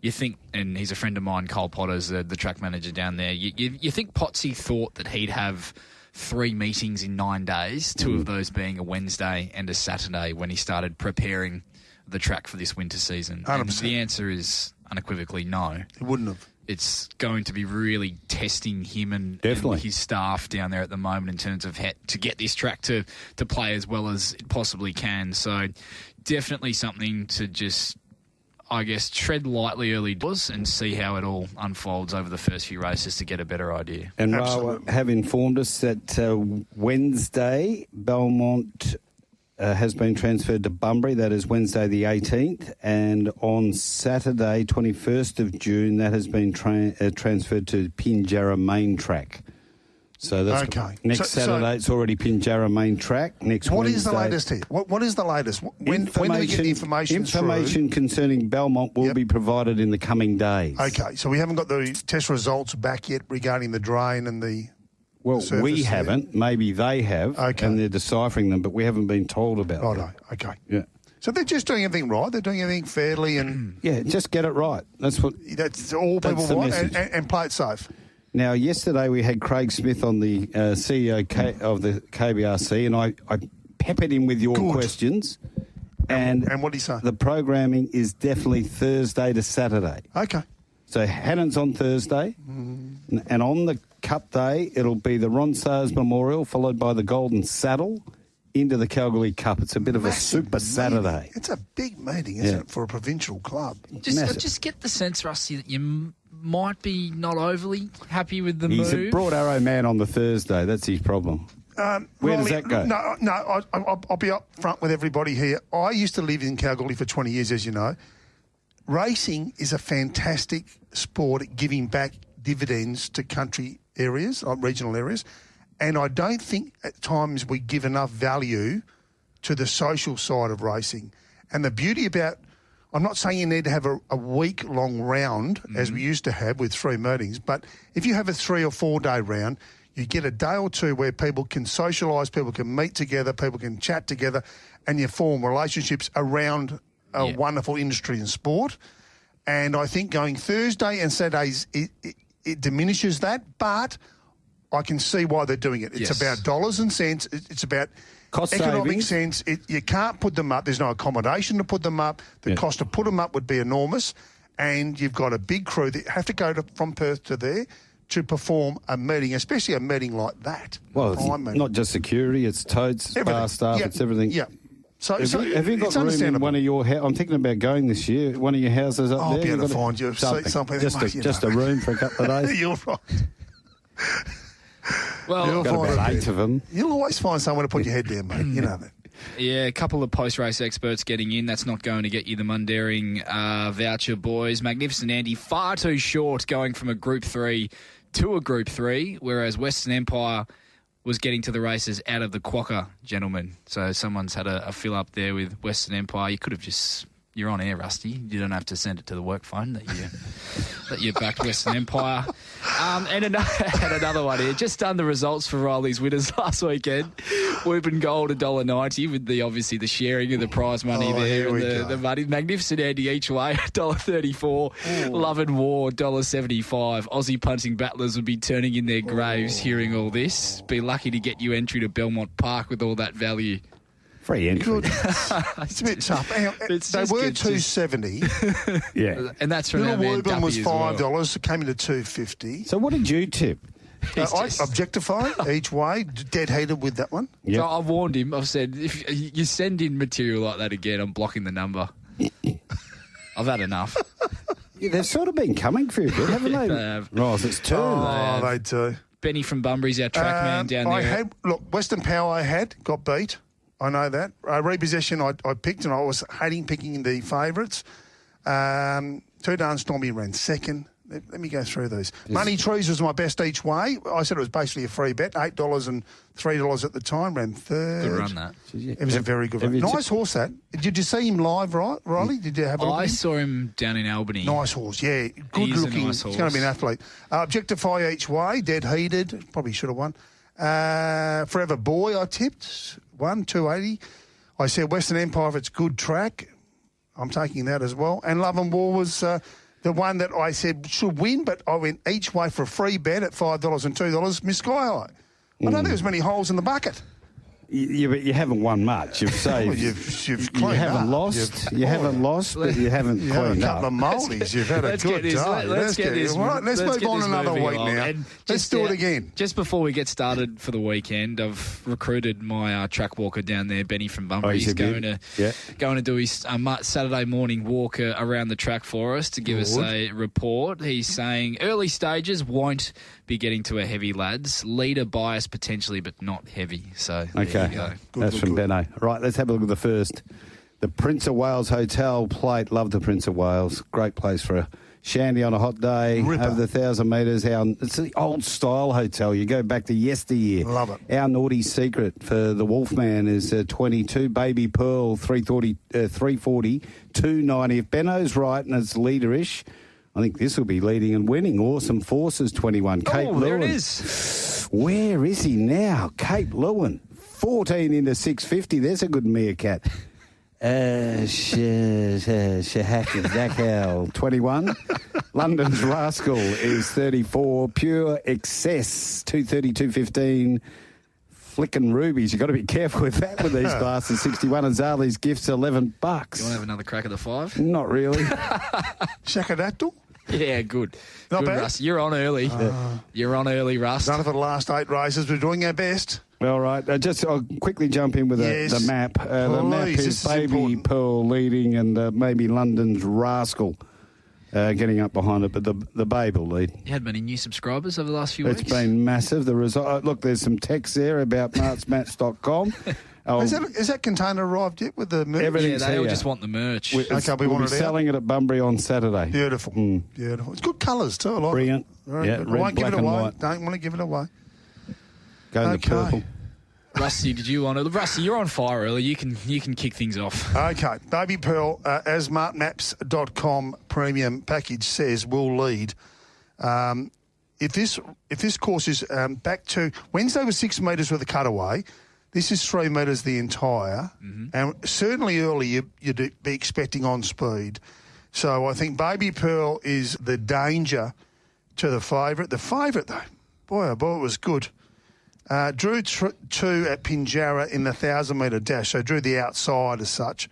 you think, and he's a friend of mine, Cole Potter's the track manager down there, you think Potsy thought that he'd have 3 meetings in 9 days, 2 of those being a Wednesday and a Saturday when he started preparing the track for this winter season. 100%. And the answer is unequivocally no. He wouldn't have. It's going to be really testing him and his staff down there at the moment in terms of to get this track to play as well as it possibly can. So definitely something to just, I guess, tread lightly early doors and see how it all unfolds over the first few races to get a better idea. And Rawa have informed us that Wednesday, Belmont has been transferred to Bunbury. That is Wednesday the 18th. And on Saturday, 21st of June, that has been transferred to Pinjarra Main Track. So that's okay. Next Saturday, it's already Pinjarra Main Track. Next What Wednesday. is the latest here? What is the latest? When do we get the information Information concerning Belmont will be provided in the coming days. Okay, so we haven't got the test results back yet regarding the drain and the... Well, we haven't. Maybe they have, and they're deciphering them, but we haven't been told about them. Righto, okay. Yeah. So they're just doing everything right. They're doing everything fairly and... Yeah, just get it right. That's all people the want, message. and play it safe. Now, yesterday we had Craig Smith on, the CEO of the KBRC, and I peppered him with your questions. And what did he say? The programming is definitely Thursday to Saturday. Okay. So Hannon's on Thursday, and on the Cup Day, it'll be the Ron Sayers Memorial, followed by the Golden Saddle, into the Calgary Cup. It's a bit of a super Saturday. It's a big meeting, isn't it, for a provincial club? Just get the sense, Rusty, that you might be not overly happy with the move. He's a broad arrow man on the Thursday. That's his problem. Where does that go? No, I'll be up front with everybody here. I used to live in Kalgoorlie for 20 years, as you know. Racing is a fantastic sport at giving back dividends to country areas, regional areas, and I don't think at times we give enough value to the social side of racing. And the beauty about, I'm not saying you need to have a week-long round, as we used to have with 3 meetings, but if you have a 3 or 4 day round, you get a day or 2 where people can socialise, people can meet together, people can chat together, and you form relationships around a wonderful industry and sport. And I think going Thursday and Saturdays, it diminishes that, but I can see why they're doing it. It's about dollars and cents. It's about cost economic savings. sense. You can't put them up. There's no accommodation to put them up. The cost to put them up would be enormous. And you've got a big crew that have to go from Perth to there to perform a meeting, especially a meeting like that. Well, it's not just security, it's totes, bar staff, it's everything. Yeah. So have you got room in one of your I'm thinking about going this year, one of your houses up there? I'll be able to find you something. Just a room for a couple of days? You're right. Well, you've got about 8 of them. You'll always find somewhere to put your head down, mate. You know that. Yeah, a couple of post-race experts getting in. That's not going to get you the Mundaring voucher, boys. Magnificent Andy, far too short going from a Group 3 to a Group 3, whereas Western Empire was getting to the races out of the Quokka, gentlemen. So someone's had a fill up there with Western Empire. You could have just... You're on air, Rusty. You don't have to send it to the work phone that you backed Western Empire. And another one here. Just done the results for Riley's winners last weekend. Whoop and Gold $1.90 with obviously the sharing of the prize money there and the money. Magnificent Andy each way $1.34. Love and War $1.75. Aussie punting battlers would be turning in their graves hearing all this. Be lucky to get you entry to Belmont Park with all that value. Free entry. It's a bit tough. They were $2.70. Yeah. And that's from Little Woburn was $5. Well. It came into $2.50. So what did you tip? I objectify each way, dead heated with that one. Yep. So I've warned him. I've said, if you send in material like that again, I'm blocking the number. I've had enough. Yeah, they've sort of been coming for you, haven't they? They have. Ross, it's turn. They do. Benny from Bunbury's our track man down there. Western Power got beat. I know that. Repossession I picked, and I was hating picking the favourites. Two Darn Stormy ran second. Let me go through these. Money Trees was my best each way. I said it was basically a free bet. $8 and $3 at the time. Ran third. Good run, that. It was a very good run. Nice horse, that. Did you see him live, Riley? Did you have a look at him? I saw him down in Albany. Nice horse, yeah. Good looking. Nice horse. He's going to be an athlete. Objectify each way. Dead heated. Probably should have won. Forever Boy, I tipped. Won, $2.80. I said Western Empire, if it's good track, I'm taking that as well. And Love and War was The one that I said should win, but I went each way for a free bet at $5 and $2, Miss Sky High. I don't think there's many holes in the bucket. But you haven't won much. You've saved. Well, you've you cleaned haven't up. lost. You haven't lost, but you haven't You had a cleaned couple up. of moldies. You've had a good day. Let's get this. Right, let's move get on this another moving week along. now. And Let's do it again. Just before we get started for the weekend, I've recruited my track walker down there, Benny from Bunbury. He's going to do his Saturday morning walk around the track for us to give us a report. He's saying early stages won't be getting to a heavy, lads. Leader bias potentially, but not heavy. So there you go. That's from Benno. Right, let's have a look at the first. The Prince of Wales Hotel plate. Love the Prince of Wales. Great place for a shandy on a hot day. Ripper. Over the 1,000 metres. It's the old style hotel. You go back to yesteryear. Love it. Our naughty secret for the Wolfman is 22. Baby Pearl 340, 290. If Benno's right and it's leaderish, I think this will be leading and winning. Awesome Forces 21. Cape Lewin. There it is. Where is he now? Cape Lewin. 14 into 650. There's a good meerkat. Shahak 21. London's Rascal is 34. Pure Excess 230, 215. Flickin' Rubies. You've got to be careful with that with these glasses. 61. And Zali's Gifts $11. You want to have another crack at the 5? Not really. Shakadactyl? Yeah, good. Not good, bad. Russ. You're on early. You're on early, Russ. None for the last 8 races. We're doing our best. All right. I'll quickly jump in with the map. The map Please, is this is Baby important. Pearl leading and maybe London's Rascal getting up behind it, but the Babe will lead. You had many new subscribers over the last few It's weeks? been massive. The result. Look, there's some text there about martsmats.com. Has that container arrived yet with the merch? Everything- Yeah, they all here. just want the merch. we we'll want be it out. selling it at Bunbury on Saturday. Beautiful. Beautiful. It's good colours too. I like Brilliant. it. Very Yeah, good. red, I won't give black it and away. white. Don't want to give it away. Go in the purple. Rusty, did you want to? Rusty, you're on fire early. You can kick things off. Okay. Baby Pearl, as martmaps.com premium package says, will lead. If this course is back to Wednesday was 6 metres with a cutaway. This is 3 metres the entire, and certainly early you'd be expecting on speed. So I think Baby Pearl is the danger to the favourite. The favourite though, boy, it was good. Drew 2 at Pinjarra in the 1,000-metre dash, so drew the outside as such.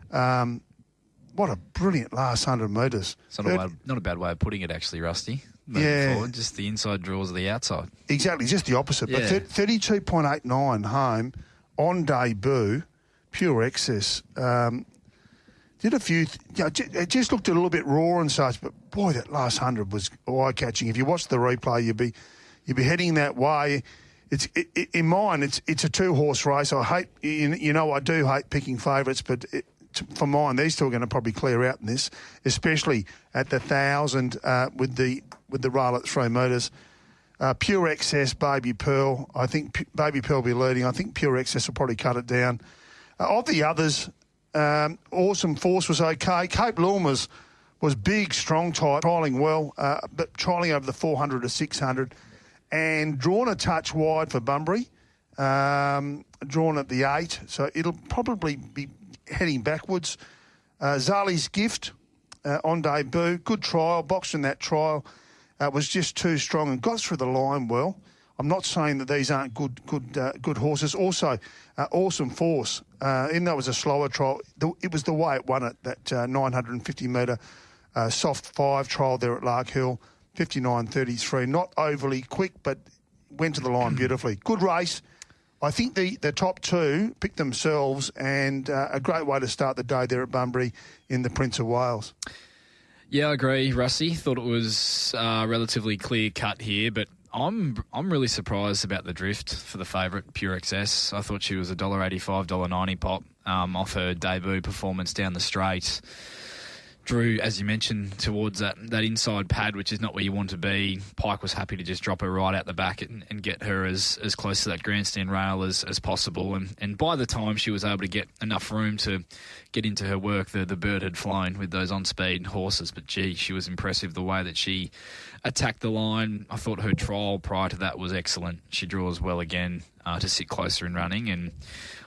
What a brilliant last 100 metres. It's not a bad way of putting it, actually, Rusty. Moving forward, just the inside draws of the outside. Exactly, just the opposite. Yeah. But 32.89 home on debut, pure excess. Did a few, it just looked a little bit raw and such, but boy, that last 100 was eye-catching. If you watch the replay, you'd be heading that way. In mine, it's a 2-horse race. I hate, I do hate picking favourites, but for mine, these two are going to probably clear out in this, especially at the 1,000 with the rail at 3 metres. Pure Excess, Baby Pearl. I think Baby Pearl will be leading. I think Pure Excess will probably cut it down. Of the others, Awesome Force was okay. Cape Lewin was big, strong type, trialling well, but trialling over the 400 to 600. And drawn a touch wide for Bunbury, drawn at the 8, so it'll probably be heading backwards. Zali's Gift on debut, good trial, boxed in that trial, was just too strong and got through the line well. I'm not saying that these aren't good horses. Also, Awesome Force, even though it was a slower trial, it was the way it won it, that 950-metre soft 5 trial there at Lark Hill. 59.33, not overly quick, but went to the line beautifully. Good race. I think the top 2 picked themselves, and a great way to start the day there at Bunbury in the Prince of Wales. Yeah, I agree, Rusty. Thought it was relatively clear cut here, but I'm really surprised about the drift for the favourite, Pure Excess. I thought she was $1.85, $1.90 pop off her debut performance down the straight. Drew, as you mentioned, towards that inside pad, which is not where you want to be. Pike was happy to just drop her right out the back and get her as close to that grandstand rail as possible. And by the time she was able to get enough room to get into her work, the bird had flown with those on-speed horses. But, gee, she was impressive the way that she attacked the line. I thought her trial prior to that was excellent. She draws well again. to sit closer in running, and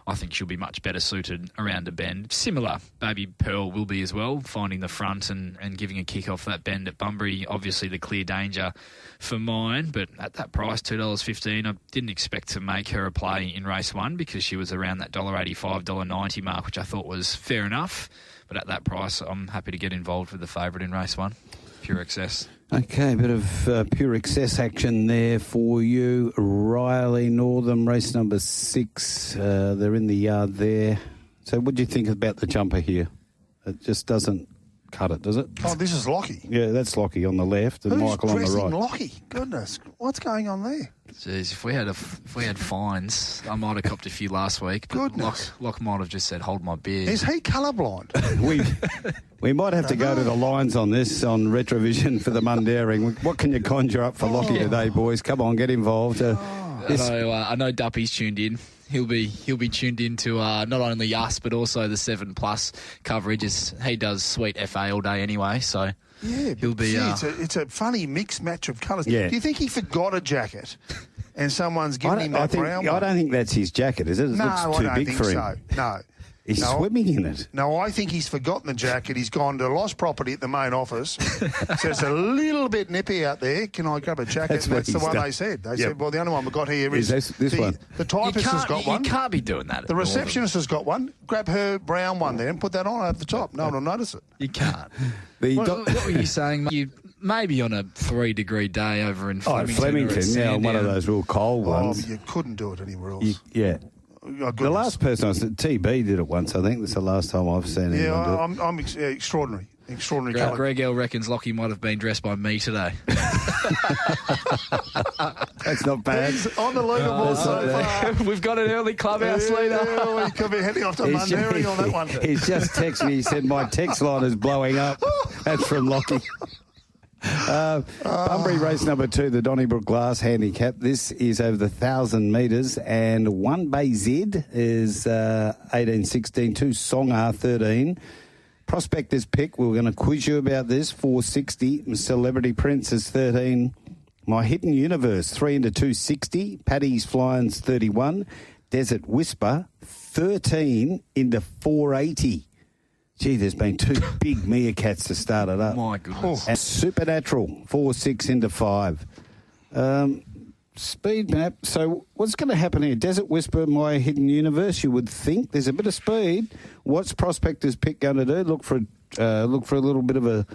I think she'll be much better suited around a bend. Similar, Baby Pearl will be as well, finding the front and giving a kick off that bend at Bunbury. Obviously the clear danger for mine, but at that price, $2.15, I didn't expect to make her a play in race one because she was around that $1.85, $1.90 mark, which I thought was fair enough. But at that price, I'm happy to get involved with the favourite in race one, Pure Excess. Okay, a bit of Pure Excess action there for you. Rylie Northern, race number 6. They're in the yard there. So what do you think about the jumper here? It just doesn't cut it, does it? Oh, this is Lockie. Yeah, that's Lockie on the left and Who's Michael on the dressing right. Lockie? Goodness, what's going on there? Jeez, if we had fines, I might have copped a few last week. But Goodness. Locke might have just said, hold my beer. Is he colourblind? We might have to go to the lines on this, on Retrovision for the Mundaring. What can you conjure up for Lockie today, boys? Come on, get involved. I know Duppy's tuned in. He'll be tuned in to not only us but also the 7+ coverage. He does sweet FA all day anyway, so Yeah, he'll be. It's a funny mixed match of colours. Yeah. Do you think he forgot a jacket and someone's given him that brown I one? don't think that's his jacket, is it? It No, looks I too don't big think for him. so. No. He's swimming in it. No, I think he's forgotten the jacket. He's gone to lost property at the main office. So it's a little bit nippy out there. Can I grab a jacket? That's That's what the he's one done. they said. They Yep. said, well, the only one we've got here is this one. The typist has got one. You can't be doing that. The receptionist has got one. Grab her brown one there and put that on over the top. No one will notice it. You can't. What were you saying? You maybe on a 3-degree day over in Flemington. Flemington, one of those real cold ones. You couldn't do it anywhere else. Yeah. Oh, The last person I said, TB did it once. I think that's the last time I've seen anyone do it. I'm extraordinary. Extraordinary colour. Greg L reckons Lockie might have been dressed by me today. That's not bad. He's on the leaderboard so far. We've got an early clubhouse leader. Yeah, we could be heading off to Mundaring on that one. He's just texted me. He said, my text line is blowing up. That's from Lockie. Bunbury race number 2, the Donnybrook Glass Handicap. This is over the 1,000 metres, and 1 Bay Z is 18.16, 2 Song R 13. Prospectors pick, we were going to quiz you about this, 460. Celebrity Prince is 13. My Hidden Universe, 3 into 260. Paddy's Flying's 31. Desert Whisper, 13 into 480. Gee, there's been 2 big meerkats to start it up. My goodness. And Supernatural, 4-6 into 5. Speed map. So what's going to happen here? Desert Whisper, My Hidden Universe, you would think. There's a bit of speed. What's Prospector's pick going to do? Look for a little bit of a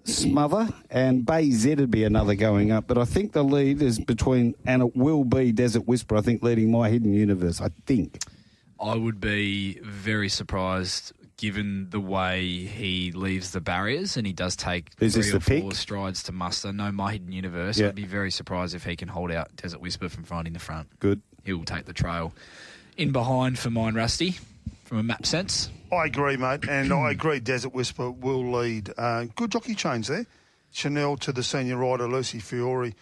smother. And Bay Z would be another going up. But I think the lead is between, and it will be Desert Whisper, I think, leading My Hidden Universe, I think. I would be very surprised given the way he leaves the barriers and he does take 3 or 4 strides to muster. No, My Hidden Universe. Yeah. I'd be very surprised if he can hold out Desert Whisper from finding the front. Good. He will take the trail. In behind for mine, Rusty, from a map sense. I agree, mate, and I agree Desert Whisper will lead. Good jockey change there. Chanel to the senior rider, Lucy Fiore,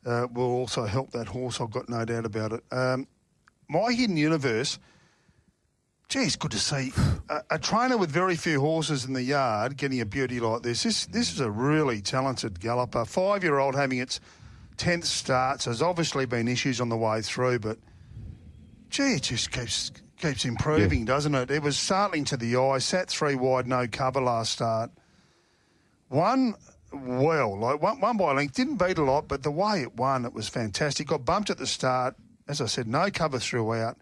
will also help that horse. I've got no doubt about it. My Hidden Universe... Gee, it's good to see a trainer with very few horses in the yard getting a beauty like this. This is a really talented galloper. 5-year-old having its 10th start. So there's obviously been issues on the way through, but gee, it just keeps improving, doesn't it? It was startling to the eye. Sat 3 wide, no cover last start. Won well, one by a length. Didn't beat a lot, but the way it won, it was fantastic. Got bumped at the start. As I said, no cover throughout.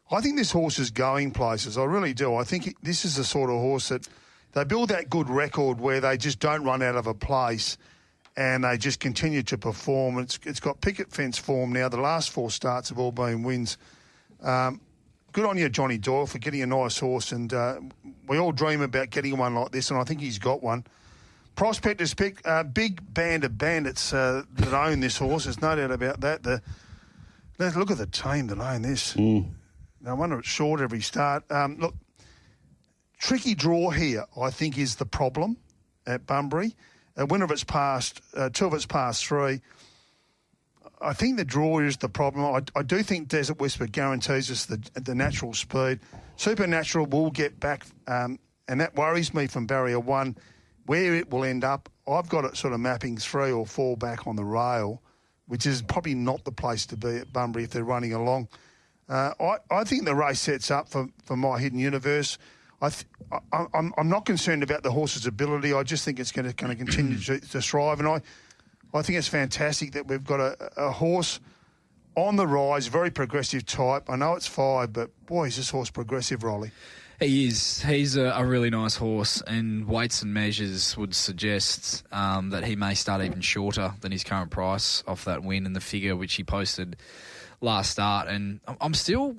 I think this horse is going places. I really do. I think this is the sort of horse that they build that good record where they just don't run out of a place and they just continue to perform. It's got picket fence form now. The last 4 starts have all been wins. Good on you, Johnny Doyle, for getting a nice horse. And we all dream about getting one like this, and I think he's got one. Prospectors pick a big band of bandits that own this horse. There's no doubt about that. Let's look at the team that own this. No wonder it's short every start. Look, tricky draw here, I think, is the problem at Bunbury. A winner of its past, 2 of its past 3. I think the draw is the problem. I do think Desert Whisper guarantees us the natural speed. Supernatural will get back, and that worries me from barrier 1. Where it will end up, I've got it sort of mapping 3 or 4 back on the rail, which is probably not the place to be at Bunbury if they're running along. I think the race sets up for My Hidden Universe. I'm not concerned about the horse's ability. I just think it's going to continue to thrive. And I think it's fantastic that we've got a horse on the rise, very progressive type. I know it's 5, but boy, is this horse progressive, Rylie. He is. He's a really nice horse, and weights and measures would suggest that he may start even shorter than his current price off that win and the figure which he posted last start. And I'm still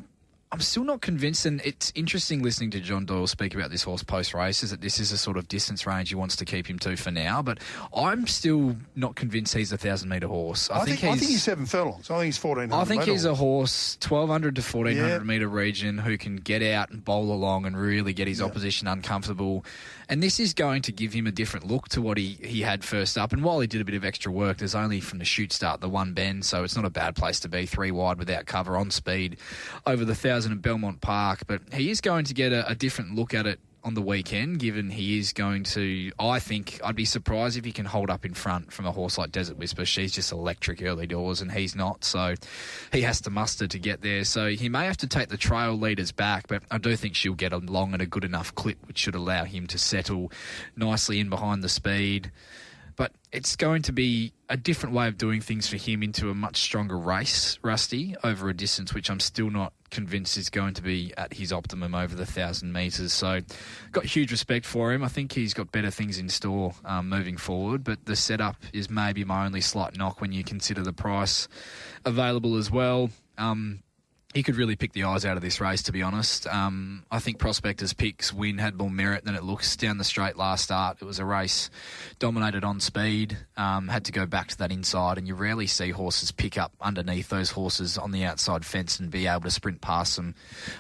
not convinced, and it's interesting listening to John Doyle speak about this horse post-races, that this is a sort of distance range he wants to keep him to for now, but I'm still not convinced he's a 1,000-metre horse. I think he's 7 furlongs. I think he's 1,400. I think he's a horse, 1,200 to 1,400-metre region, who can get out and bowl along and really get his opposition uncomfortable. And this is going to give him a different look to what he had first up. And while he did a bit of extra work, there's only from the shoot start the one bend, so it's not a bad place to be, 3 wide without cover on speed over the 1,000 at Belmont Park. But he is going to get a different look at it on the weekend, given he is going to, I think, I'd be surprised if he can hold up in front from a horse like Desert Whisper. She's just electric early doors and he's not, so he has to muster to get there. So he may have to take the trail leaders back, but I do think she'll get along at a good enough clip, which should allow him to settle nicely in behind the speed. But it's going to be a different way of doing things for him into a much stronger race, Rusty, over a distance which I'm still not convinced is going to be at his optimum over the 1,000 metres. So got huge respect for him. I think he's got better things in store moving forward, but the setup is maybe my only slight knock when you consider the price available as well. He could really pick the eyes out of this race, to be honest. I think Prospector's Pick's win had more merit than it looks down the straight last start. It was a race dominated on speed, had to go back to that inside, and you rarely see horses pick up underneath those horses on the outside fence and be able to sprint past them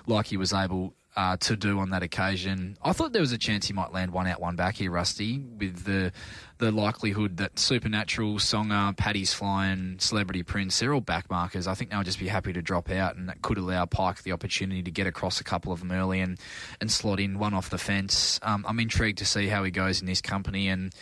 like he was able to do on that occasion. I thought there was a chance he might land one out, one back here, Rusty, with the likelihood that Supernatural, Songer, Paddy's Flying, Celebrity Prince, they're all backmarkers. I think they'll just be happy to drop out, and that could allow Pike the opportunity to get across a couple of them early and slot in one off the fence. I'm intrigued to see how he goes in this company, and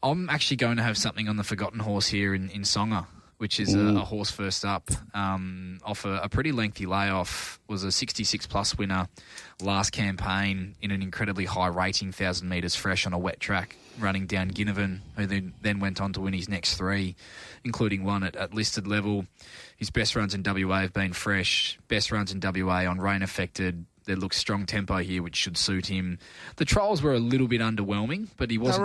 I'm actually going to have something on the forgotten horse here in Songer, which is a horse first up, off a pretty lengthy layoff, was a 66-plus winner last campaign in an incredibly high rating, 1,000 metres fresh on a wet track, running down Ginnivan, who then went on to win his next 3, including one at listed level. His best runs in WA have been fresh, best runs in WA on rain affected. There looks strong tempo here, which should suit him. The trials were a little bit underwhelming, but he wasn't... They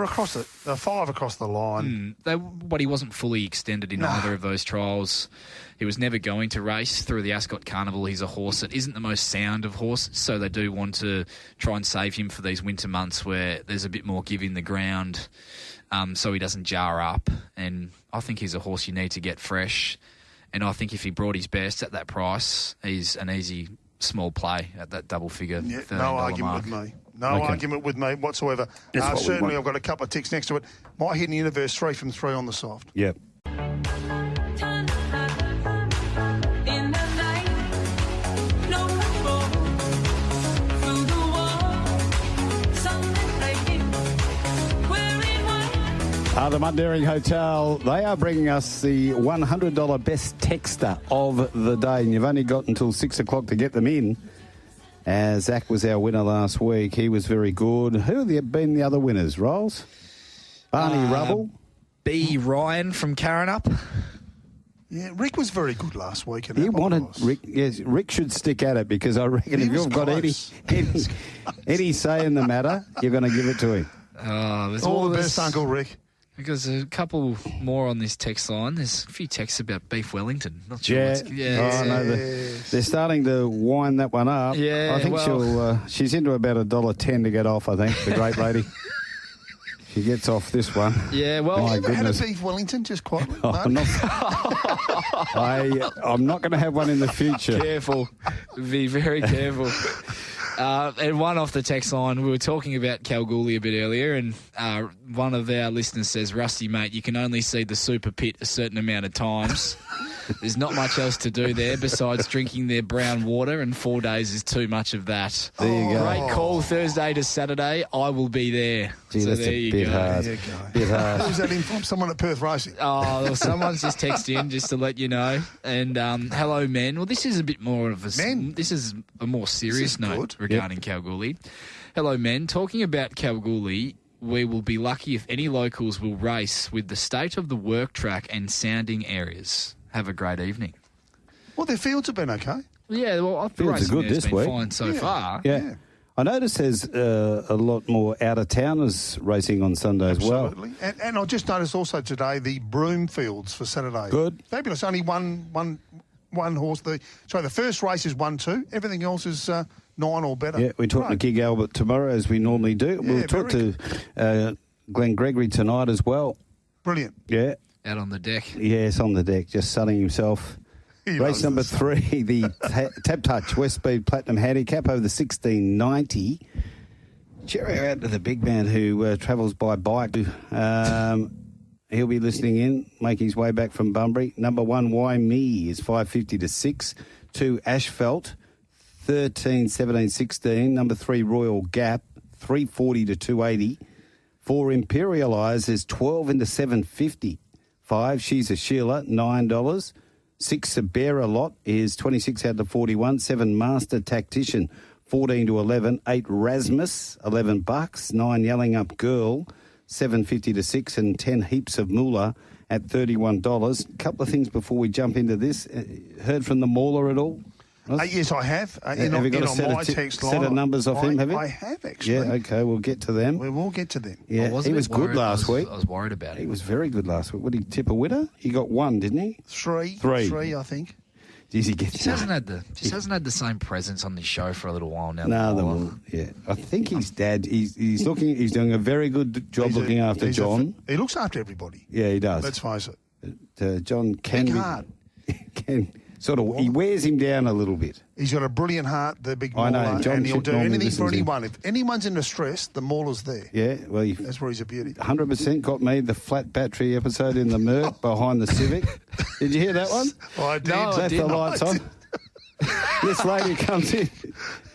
were 5 across the line. But he wasn't fully extended in either of those trials. He was never going to race through the Ascot Carnival. He's a horse that isn't the most sound of horses, so they do want to try and save him for these winter months where there's a bit more give in the ground, so he doesn't jar up. And I think he's a horse you need to get fresh. And I think if he brought his best at that price, he's an easy small play at that double figure. Yeah, no argument with me. No argument with me whatsoever. Certainly, I've got a couple of ticks next to it. My Hidden Universe, 3 from 3 on the soft. Yep. The Mundaring Hotel, they are bringing us the $100 best texter of the day, and you've only got until 6 o'clock to get them in. Zach was our winner last week. He was very good. Who have been the other winners, Rolls? Barney Rubble? B. Ryan from Carrinup. Yeah, Rick was very good last week. He wanted Rick. Yes, Rick should stick at it, because I reckon if you've got any say in the matter, you're going to give it to him. All the best, Uncle Rick. Because a couple more on this text line. There's a few texts about Beef Wellington. Not sure. They're starting to wind that one up. Yeah, I think she's into about $1.10 to get off. I think the great lady. She gets off this one. Yeah, well, my goodness. Had a Beef Wellington just quietly. I'm not going to have one in the future. Careful, be very careful. And one off the text line, we were talking about Kalgoorlie a bit earlier, and one of our listeners says, Rusty, mate, you can only see the super pit a certain amount of times. There's not much else to do there besides drinking their brown water, and 4 days is too much of that. There you go. Great call, Thursday to Saturday. I will be there. Gee, so that's there a you bit go. hard. There you go. Bit hard. Who's that in from? Someone at Perth Racing. Oh, well, someone's just texted in just to let you know. And hello, men. Well, this is a bit more of a... Men? This is a more serious note good. regarding Kalgoorlie. Hello, men. Talking about Kalgoorlie, we will be lucky if any locals will race with the state of the work track and sounding areas. Have a great evening. Well, their fields have been okay. Yeah, well, the Fields are racing good there's this been week. fine so far. Yeah. I noticed there's a lot more out-of-towners racing on Sunday as well. Absolutely. And I just noticed also today the broom fields for Saturday. Good. Fabulous. Only one horse. The first race is 1-2. Everything else is 9 or better. Yeah, we talk to Gig Albert tomorrow, as we normally do. We'll talk to Glenn Gregory tonight as well. Brilliant. Yeah. Out on the deck. Yes, on the deck, just sunning himself. He Race loves number the sun. 3, the Tab Touch West Speed Platinum Handicap over the 1690. Cheerio out to the big man who travels by bike. He'll be listening in, making his way back from Bunbury. Number 1, Why Me, is 550 to 6. 2, Asphalt, 13, 17, 16. Number 3, Royal Gap, 340 to 280. 4, Imperialise is 12 into 750. 5, She's a Sheila, $9. 6, Sabera Lot is 26 out to 41. 7, Master Tactician, 14 to 11. 8, Rasmus, $11. 9, Yelling Up Girl, 750 to 6. And 10, Heaps of Moolah at $31. A couple of things before we jump into this. Heard from the Mauler at all? Yes, I have. Have you got a set of numbers off him, have you? I have, actually. Yeah, okay, we'll get to them. We will get to them. Yeah, he was good last week. I was worried about He him. was very good last week. What did he tip a winner? He got 1, didn't he? Three, I think. Jeez, he Just hasn't had the same presence on this show for a little while now. No, yeah. I think his dad. He's doing a very good job looking after John. He looks after everybody. Yeah, he does. Let's face it. John can Big be, heart. can sort of he wears him down a little bit. He's got a brilliant heart, the big I know, mauler, John and he'll do normally anything for listens in. anyone. If anyone's in distress, the mauler's there. Yeah, well, he That's where he's a beauty. 100% got me the flat battery episode in the Merc behind the Civic. Did you hear that one? I did. No, I Left the didn't. lights on. This lady comes in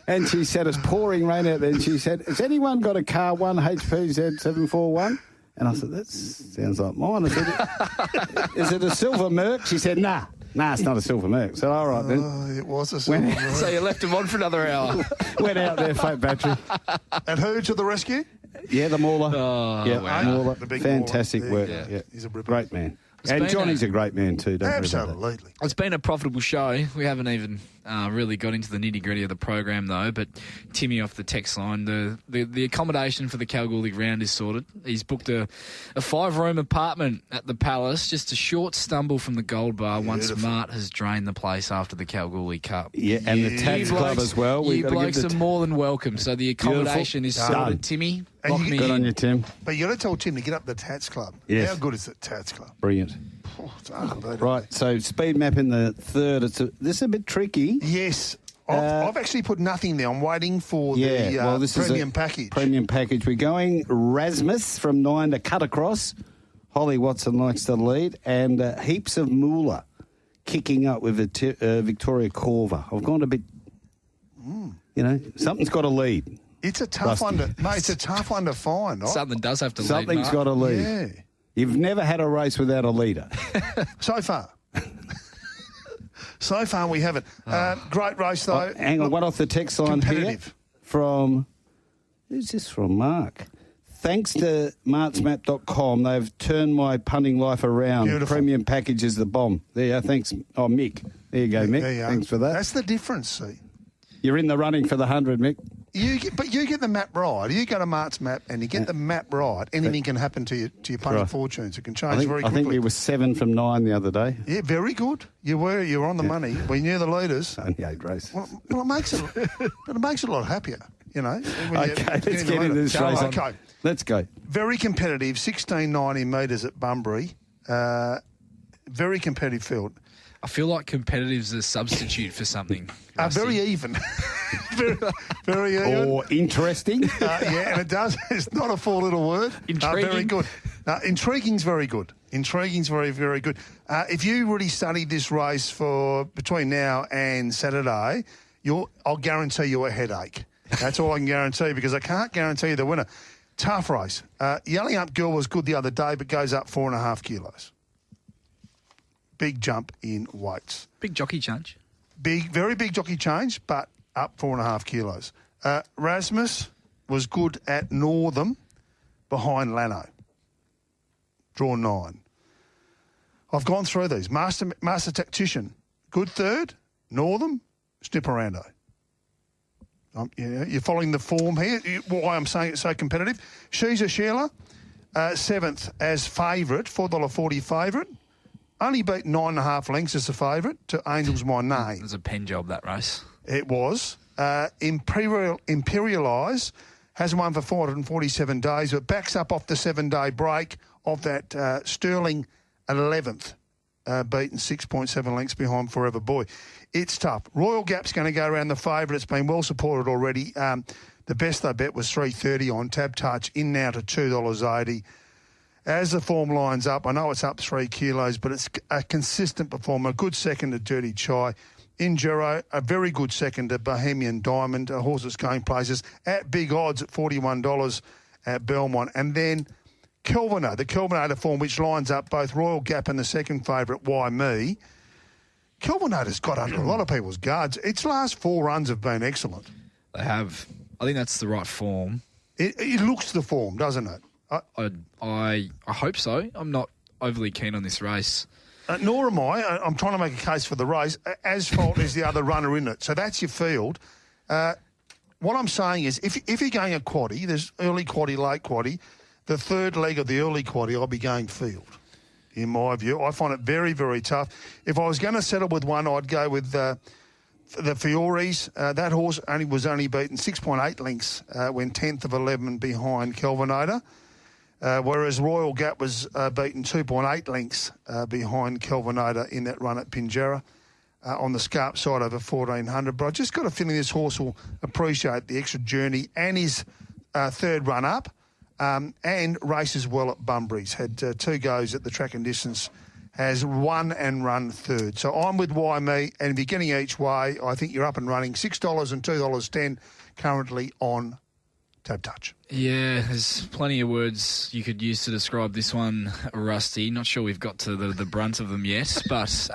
and she said, it's pouring rain out there. And she said, has anyone got a car 1 HPZ 741? And I said, that sounds like mine. I said, is it a silver Merc? She said, nah, it's not a silver Merc. I said, all right then. Oh, it was a silver. So you left him on for another hour. Went out there, flat battery. And who to the rescue? Yeah, the Mauler. Oh, wow. Mauler. The big Fantastic Mauler. work. There you go. Yeah. He's a ripper. Great man. It's And been Johnny's a great man too, don't worry about that. Absolutely. It's been a profitable show. We haven't even really got into the nitty-gritty of the program, though. But Timmy off the text line, the accommodation for the Kalgoorlie round is sorted. He's booked a 5-room apartment at the Palace, just a short stumble from the Gold Bar once Mart has drained the place after the Kalgoorlie Cup. Yeah, and the Tax Club as well. You blokes are more than welcome. So the accommodation is sorted. Done. Timmy, And lock you me Good in. on you, Tim. But you got to tell Tim to get up the Tats Club. Yes. How good is the Tats Club? Brilliant. Oh, it's unbelievable. Right, so speed map in the third. This is a bit tricky. Yes. I've actually put nothing there. I'm waiting for the premium package. Premium package. We're going Rasmus from 9 to cut across. Holly Watson likes to lead. And Heaps of Moolah kicking up with Victoria Corver. I've gone a bit, something's got to lead. It's a tough one to, mate. It's a tough one to find. Right? Something does have to lead, Something's Mark. got to lead. Yeah. You've never had a race without a leader. So far. So far we haven't. Great race though. Hang on, one off the text line here competitive. from, who's this from? Mark. Thanks to martsmap.com, they've turned my punting life around. Beautiful. Premium package is the bomb. There you are. Thanks. Oh, Mick. There you go, Mick. There you are. Thanks for that. That's the difference, see. You're in the running for the 100, Mick. You get the map right. You go to Mart's map and you get the map right. Anything can happen to your punting Right. fortunes. It can I change think, very I quickly. think we were 7 from 9 the other day. Yeah, very good. You were on the money. We knew the leaders. Only 8 races. Well, it makes it a lot happier, when Okay, you're let's getting get the into leader. this race. Okay, Let's go. very competitive. 1690 metres at Bunbury. Very competitive field. I feel like competitive's a substitute for something. Rusty. Very even. very even. Or interesting. Yeah, and it does. It's not a 4 little word. Intriguing. Very good. Now, intriguing's very good. Intriguing's very, very good. If you really studied this race for between now and Saturday, I'll guarantee you a headache. That's all I can guarantee, because I can't guarantee you the winner. Tough race. Yelling Up Girl was good the other day, but goes up 4.5 kilos. Big jump in weights. Big jockey change. Very big jockey change, but up 4.5 kilos. Rasmus was good at Northam behind Lano. Draw 9. I've gone through these. Master Tactician, good third. Northam, Snipperando. You're following the form here. Why I'm saying it's so competitive. She's a Sheila, 7th as favourite, $4.40 favourite. Only beat 9.5 lengths as a favourite to Angel's My Name. It was a pen job, that race. It was. Imperialise hasn't won for 447 days, but backs up off the 7-day break of that Sterling 11th, beaten 6.7 lengths behind Forever Boy. It's tough. Royal Gap's going to go around the favourite. It's been well supported already. The best they bet was $3.30 on Tab Touch, in now to $2.80. As the form lines up, I know it's up 3 kilos, but it's a consistent performer. Good second to Dirty Chai. Injero, a very good second to Bohemian Diamond, a horse that's going places at big odds at $41 at Belmont. And then Kelvinator, the Kelvinator form, which lines up both Royal Gap and the second favourite, Why Me. Kelvinator's got under a lot of people's guards. Its last 4 runs have been excellent. They have. I think that's the right form. It looks the form, doesn't it? I hope so. I'm not overly keen on this race. Nor am I. I'm trying to make a case for the race. Asphalt is the other runner in it. So that's your field. What I'm saying is, if you're going a quaddie, there's early quaddie, late quaddie. The third leg of the early quaddie, I'll be going field, in my view. I find it very, very tough. If I was going to settle with one, I'd go with the Fioris. That horse was only beaten 6.8 lengths when 10th of 11 behind Kelvinator. Whereas Royal Gap was beaten 2.8 lengths behind Kelvinator in that run at Pinjarra on the scarp side over 1,400. But I just got a feeling this horse will appreciate the extra journey and his third run up and races well at Bunbury. He's had 2 goes at the track and distance, has won and run third. So I'm with Why Me, and if you're getting each way, I think you're up and running. $6 and $2.10 currently on Tab Touch. Yeah, there's plenty of words you could use to describe this one, Rusty. Not sure we've got to the brunt of them yet, but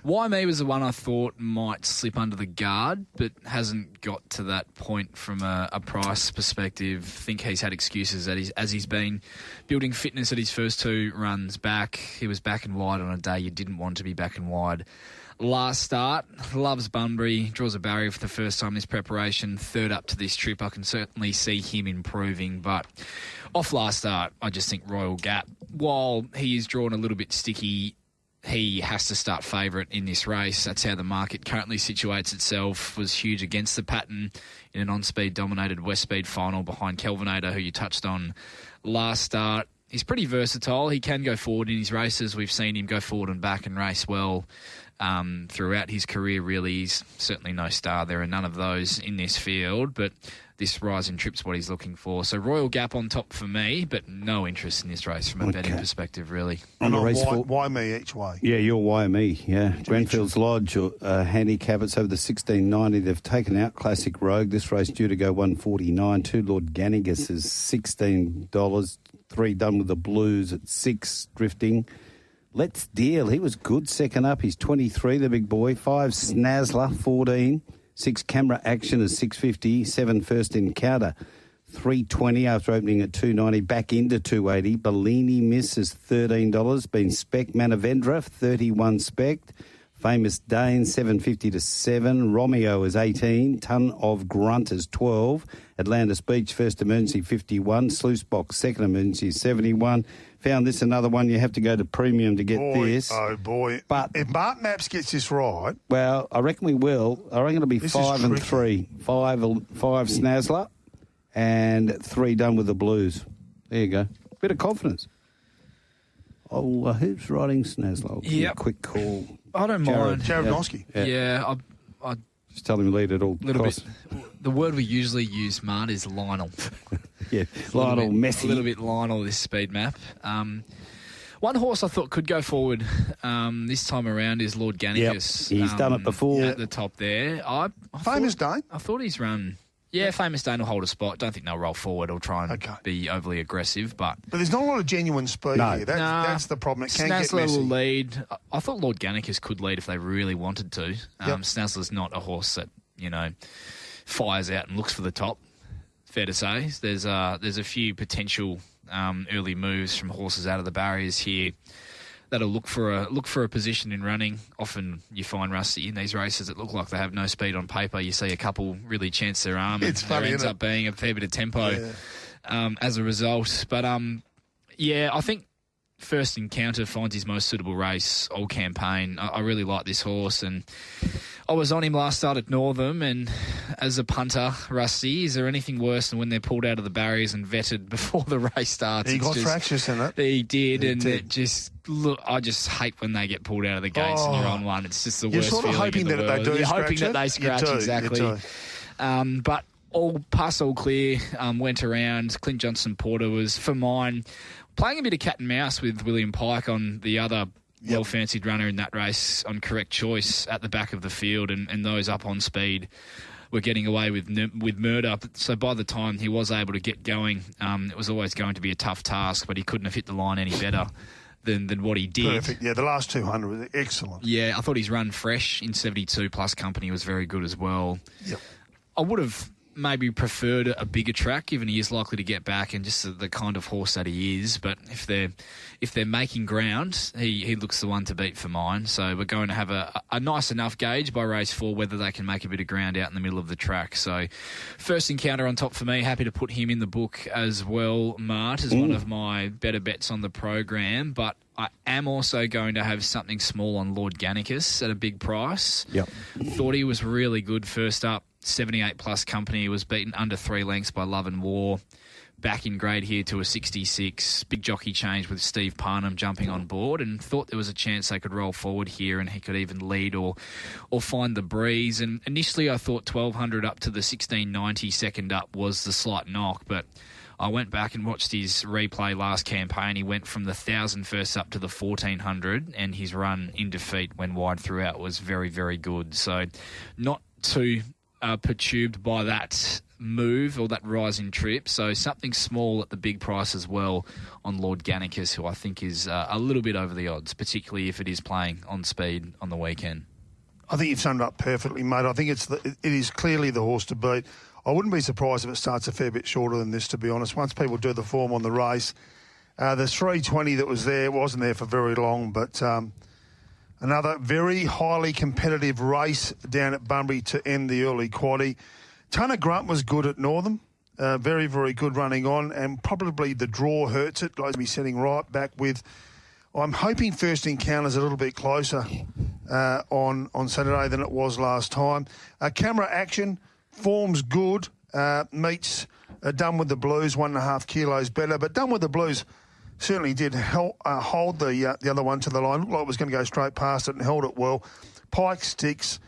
Why Me was the one I thought might slip under the guard, but hasn't got to that point from a price perspective. I think he's had excuses as he's been building fitness at his first 2 runs back. He was back and wide on a day you didn't want to be back and wide. Last start, loves Bunbury, draws a barrier for the first time this preparation, third up to this trip. I can certainly see him improving, but off last start, I just think Royal Gap, while he is drawn a little bit sticky, he has to start favourite in this race. That's how the market currently situates itself. Was huge against the pattern in an on-speed dominated West Speed final behind Kelvinator, who you touched on last start. He's pretty versatile. He can go forward in his races. We've seen him go forward and back and race well throughout his career, really. He's certainly no star. There are none of those in this field, but this rise in trip's what he's looking for. So Royal Gap on top for me, but no interest in this race from a betting perspective, really. On the race why me each way? Yeah, you're Why Me, yeah. Grenfield's Lodge, handicap, it's over the 1690. They've taken out Classic Rogue. This race due to go 149. 2 Lord Gannigas is $16. 3 Done with the Blues at 6, drifting. Let's Deal, he was good second up. He's 23, the big boy. 5 Snazzler, 14. 6 Camera Action is $6.50. 7 First Encounter, $3.20 after opening at $2.90. Back into $2.80. Bellini Miss is $13. Been Spec Manavendra, 31 Spec. Famous Dane, $7.50 to 7. Romeo is 18. Ton of Grunt is 12. Atlantis Beach, First Emergency, 51. Sluice Box, Second Emergency, 71. Found this another one. You have to go to premium to get this. Oh, boy. But if Mark Maps gets this right... Well, I reckon we will. I reckon it'll be 5 and 3. 5 Snazzler and 3 Done with the Blues. There you go. Bit of confidence. Oh, who's riding Snazzler? I'll give you a quick call. I don't mind. Jared Nosky. Yeah, I just tell him lead it all. Little bit. The word we usually use, Mart, is Lionel. Yeah, Lionel Messi. A little bit Lionel, this speed map. One horse I thought could go forward this time around is Lord Gannicus. Yep, he's done it before. At the top there. Famous Dane? I thought he's run... Yeah, Famous Dane will hold a spot. Don't think they'll roll forward or try and be overly aggressive. But there's not a lot of genuine speed here. That's the problem. It can get messy. Snazzler will lead. I thought Lord Gannicus could lead if they really wanted to. Snazzler's not a horse that, fires out and looks for the top. Fair to say. There's a few potential early moves from horses out of the barriers here that'll look for a position in running. Often you find, Rusty, in these races that look like they have no speed on paper. You see a couple really chance their arm, and there ends up being a fair bit of tempo as a result. But I think First Encounter finds his most suitable race all campaign. I really like this horse, and I was on him last start at Northam, and as a punter, Rusty, is there anything worse than when they're pulled out of the barriers and vetted before the race starts? He got fractious in it. He did, it just... Look, I just hate when they get pulled out of the gates and you're on one. It's just the worst feeling in the world. They do. You're hoping that they scratch, exactly. But all clear, went around. Clint Johnson Porter was, for mine, playing a bit of cat and mouse with William Pike on the other well-fancied runner in that race on Correct Choice at the back of the field, and those up on speed were getting away with murder. So by the time he was able to get going, it was always going to be a tough task, but he couldn't have hit the line any better than what he did. Perfect. Yeah, the last 200 was excellent. Yeah, I thought his run fresh in 72 plus company was very good as well. Yep. I would have maybe preferred a bigger track, given he is likely to get back and just the kind of horse that he is. But if they're making ground, he looks the one to beat for mine. So we're going to have a nice enough gauge by race 4 whether they can make a bit of ground out in the middle of the track. So First Encounter on top for me. Happy to put him in the book as well, Mart, as one of my better bets on the program. But I am also going to have something small on Lord Gannicus at a big price. Yep. Thought he was really good first up. 78 plus company, was beaten under 3 lengths by Love and War. Back in grade here to a 66. Big jockey change with Steve Parnham jumping on board, and thought there was a chance they could roll forward here and he could even lead or find the breeze. And initially I thought 1200 up to the 1690 second up was the slight knock, but I went back and watched his replay last campaign. He went from the 1,000 first up to the 1,400, and his run in defeat when wide throughout was very, very good. So not too perturbed by that move or that rise in trip. So something small at the big price as well on Lord Gannicus, who I think is a little bit over the odds, particularly if it is playing on speed on the weekend. I think you've summed it up perfectly, mate. I think it is clearly the horse to beat. I wouldn't be surprised if it starts a fair bit shorter than this, to be honest. Once people do the form on the race, the 320 that was there wasn't there for very long, but another very highly competitive race down at Bunbury to end the early quaddie. Tunner Grunt was good at Northam. Very, very good running on, and probably the draw hurts it. Like to be sitting right back with... I'm hoping First Encounter's a little bit closer on Saturday than it was last time. Camera Action, form's good, meets Done With The Blues, 1.5 kilos better, but Done With The Blues certainly did hold the other one to the line. Looked like it was going to go straight past it and held it well. Pike Sticks,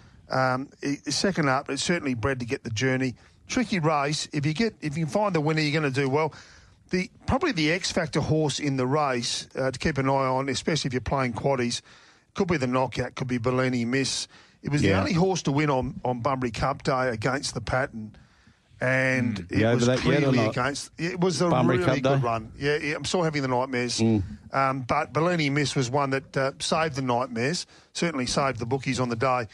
second up, it's certainly bred to get the journey. Tricky race. If you can find the winner, you're going to do well. Probably the X-Factor horse in the race to keep an eye on, especially if you're playing quaddies, could be the Knockout, could be Bellini Miss. It was the only horse to win on Bunbury Cup Day against the pattern, and it was clearly against... It was a Bunbury really Cup good Day? run. Yeah, I'm still having the nightmares. But Bellini Miss was one that saved the nightmares, certainly saved the bookies on the day.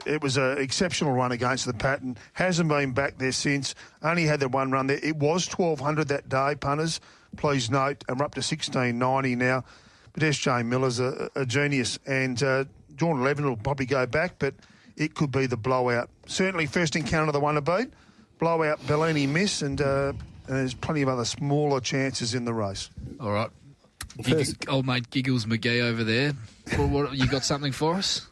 It was an exceptional run against the pattern. Hasn't been back there since. Only had the one run there. It was 1,200 that day, punters. Please note, and we're up to 1,690 now. But S.J. Miller's a genius. And Jordan Levin will probably go back, but it could be the blowout. Certainly First Encounter the one to beat. Blowout Bellini Miss, and there's plenty of other smaller chances in the race. All right. Old mate Giggles McGee over there. What, you got something for us?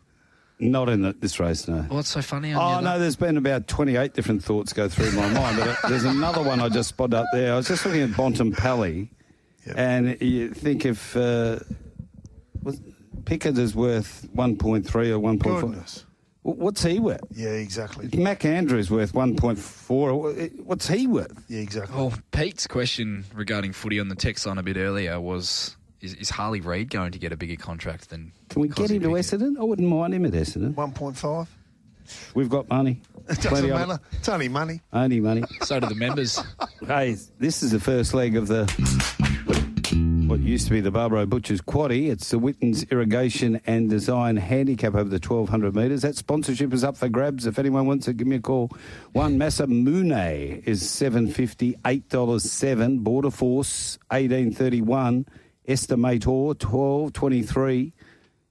Not in this race, no. What's so funny on you? No, there's been about 28 different thoughts go through my mind, but there's another one I just spotted up there. I was just looking at Bonton Pally, and you think if Pickett is worth 1.3 or 1.4. Goodness. What's he worth? Yeah, exactly. Mac Andrews worth 1.4. What's he worth? Yeah, exactly. Well, Pete's question regarding footy on the text line a bit earlier was, is Harley Reid going to get a bigger contract than... Can we get him to Essendon? I wouldn't mind him at Essendon. 1.5. We've got money. It doesn't matter. It's only money. Only money. So do the members. Hey, this is the first leg of what used to be the Barbaro Butchers Quaddie. It's the Whitton's Irrigation and Design Handicap over the 1,200 metres. That sponsorship is up for grabs. If anyone wants it, give me a call. One Massa Mune is $7.50, $8.07. Border Force, $18.31. Estimator, $12.23.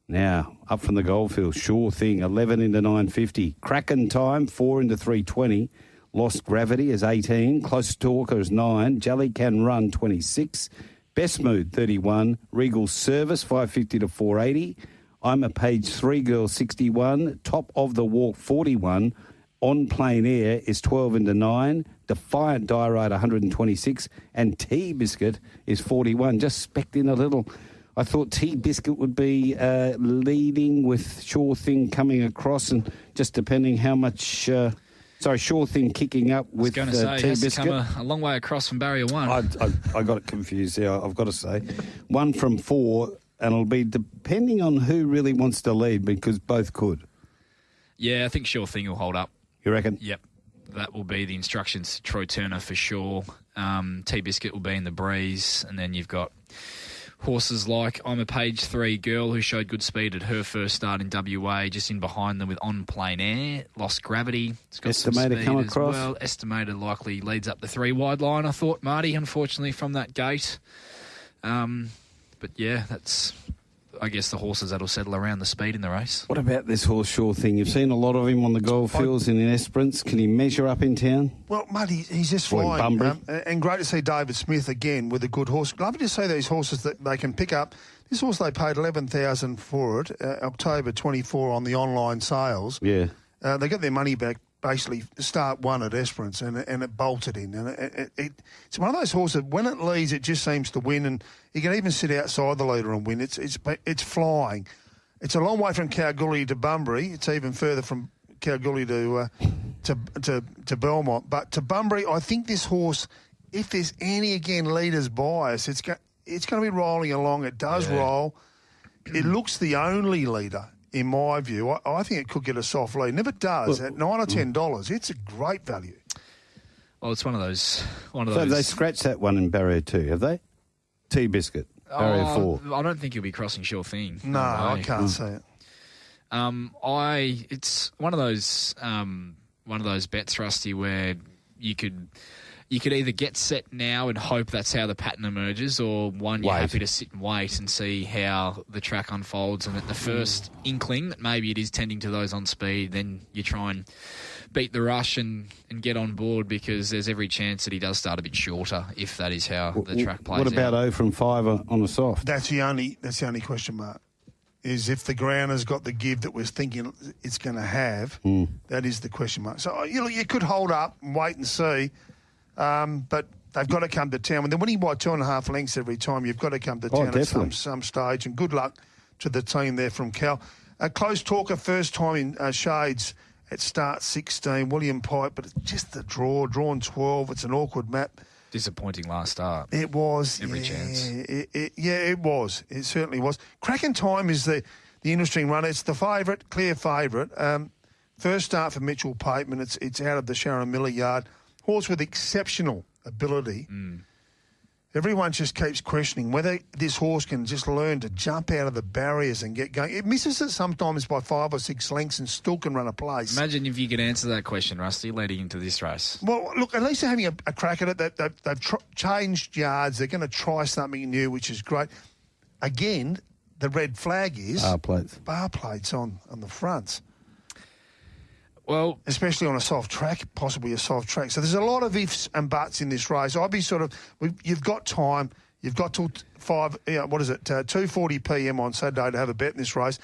Now, up from the Goldfield, Sure Thing, 11 into 9.50. Kraken Time, 4 into 3.20. Lost Gravity is 18. Close Talker is 9. Jelly Can Run, 26. Best Mood, 31. Regal Service, 550 to 480. I'm a Page 3 Girl, 61. Top of the Walk, 41. On Plain Air is 12 into 9. Defiant Diorite, 126. And Tea Biscuit is 41. Just specced in a little. I thought Tea Biscuit would be leading with Sure Thing coming across, and just depending how much... Sure Thing kicking up with Tea Biscuit. I was going to say, it has to come a long way across from barrier 1. I got it confused there, I've got to say. 1 from 4, and it'll be depending on who really wants to lead, because both could. Yeah, I think Sure Thing will hold up. You reckon? Yep. That will be the instructions to Troy Turner for sure. Tea Biscuit will be in the breeze, and then you've got horses like I'm a Page 3 Girl, who showed good speed at her first start in WA, just in behind them with On Plain Air. Lost Gravity. It's got Estimator come across. Well, Estimator likely leads up the 3 wide line, I thought, Marty, unfortunately, from that gate. But yeah, that's, I guess, the horses that'll settle around the speed in the race. What about this horse Sure Thing? You've seen a lot of him on the Goldfields and in Esperance. Can he measure up in town? Well, mate, he's just flying. And great to see David Smith again with a good horse. Lovely to see these horses that they can pick up. This horse, they paid $11,000 for it, October 24 on the online sales. Yeah. They got their money back, basically, start 1 at Esperance, and it bolted in. And it's one of those horses, when it leads, it just seems to win, and you can even sit outside the leader and win. It's flying. It's a long way from Kalgoorlie to Bunbury. It's even further from Kalgoorlie to Belmont. But to Bunbury, I think this horse, if there's any, again, leader's bias, it's going to be rolling along. It does roll. It looks the only leader, in my view. I think it could get a soft lead. And if it does, at $9 or $10, it's a great value. Well, it's one of those. So they scratched that one in barrier 2, have they? Tea Biscuit, barrier 4. I don't think you'll be crossing Sure Thing. No, I can't see it. It's one of those bets, Rusty, where you could either get set now and hope that's how the pattern emerges, or you're happy to sit and wait and see how the track unfolds, and at the first inkling that maybe it is tending to those on speed, then you try and beat the rush and get on board, because there's every chance that he does start a bit shorter if that is how the track plays out. What about 0 from 5 on the soft? That's the only question mark. Is if the ground has got the give that we're thinking it's going to have, that is the question mark. So you could hold up and wait and see, but they've got to come to town. When they're winning by 2.5 lengths every time, you've got to come to town at some stage. And good luck to the team there from Cal. A close talker, first time in Shades at start 16, William Pipe, but it's just the drawn 12. It's an awkward map. Disappointing last start. It was. Every chance. It was. It certainly was. Kraken Time is the interesting runner. It's the favourite, clear favourite. First start for Mitchell Pateman. It's out of the Sharon Miller yard. Horse with exceptional ability. Everyone just keeps questioning whether this horse can just learn to jump out of the barriers and get going. It misses it sometimes by 5 or 6 lengths and still can run a place. Imagine if you could answer that question, Rusty, leading into this race. Well, look, at least they're having a crack at it. They've changed yards. They're going to try something new, which is great. Again, the red flag is bar plates on the fronts. Well, especially on a soft track, possibly a soft track. So there's a lot of ifs and buts in this race. I'd be you've got time. You've got till 2:40 p.m. on Saturday to have a bet in this race.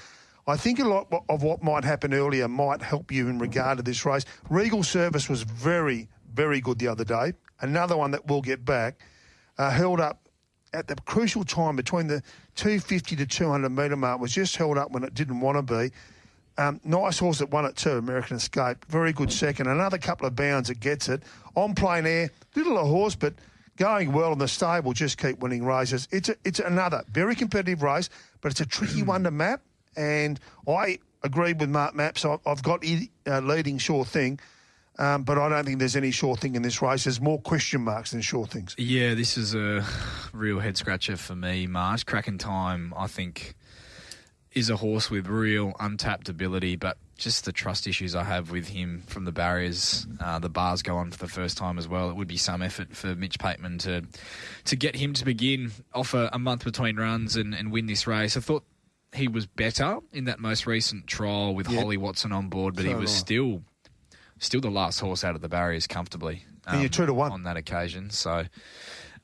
I think a lot of what might happen earlier might help you in regard to this race. Regal Service was very, very good the other day. Another one that we'll get back, held up at the crucial time between the 250 to 200 metre mark, was just held up when it didn't want to be. Nice horse that won at 2, American Escape. Very good second. Another couple of bounds it gets it. On plain air, little a horse, but going well in the stable, just keep winning races. It's another very competitive race, but it's a tricky one to map. And I agreed with Mark Mapp, so I've got leading Sure Thing. But I don't think there's any sure thing in this race. There's more question marks than sure things. Yeah, this is a real head-scratcher for me, Marsh. Cracking Time, I think, is a horse with real untapped ability, but just the trust issues I have with him from the barriers, the bars go on for the first time as well. It would be some effort for Mitch Pateman to get him to begin off a month between runs and win this race. I thought he was better in that most recent trial with Holly Watson on board, but he was still the last horse out of the barriers comfortably. And you're 2-1 on that occasion. So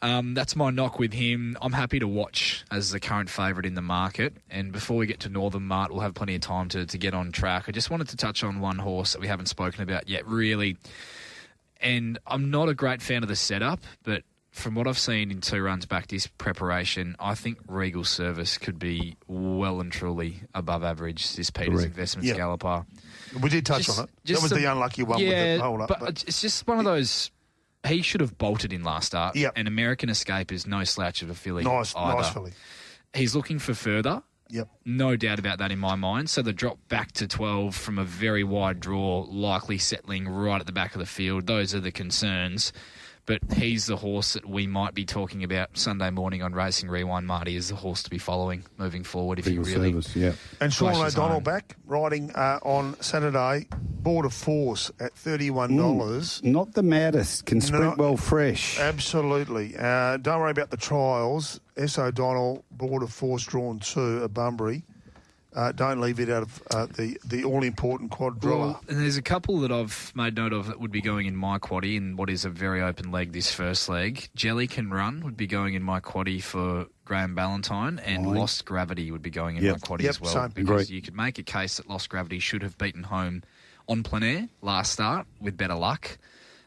that's my knock with him. I'm happy to watch as the current favourite in the market. And before we get to Northern Mart, we'll have plenty of time to get on track. I just wanted to touch on one horse that we haven't spoken about yet, really. And I'm not a great fan of the setup, but from what I've seen in 2 runs back this preparation, I think Regal Service could be well and truly above average, this Peters Investments galloper. We did touch on it. That was the unlucky one with the hold-up. But it's just one of those... He should have bolted in last start. Yep. And American Escape is no slouch of a filly Nice either. filly. He's looking for further. Yep. No doubt about that in my mind. So the drop back to 12 from a very wide draw, likely settling right at the back of the field, those are the concerns. But he's the horse that we might be talking about Sunday morning on Racing Rewind. Marty is the horse to be following moving forward if he really... And Sean O'Donnell back, riding on Saturday, Board of Force at $31. Not the maddest. Can sprint well fresh. Absolutely. Don't worry about the trials. S. O'Donnell, Board of Force drawn 2 at Bunbury. Don't leave it out of the all-important quadrilla. Well, and there's a couple that I've made note of that would be going in my quaddie in what is a very open leg, this first leg. Jelly Can Run would be going in my quaddie for Graham Ballantyne, and Lost Gravity would be going in my quaddie as well. Same. Because you could make a case that Lost Gravity should have beaten home on plein air last start with better luck,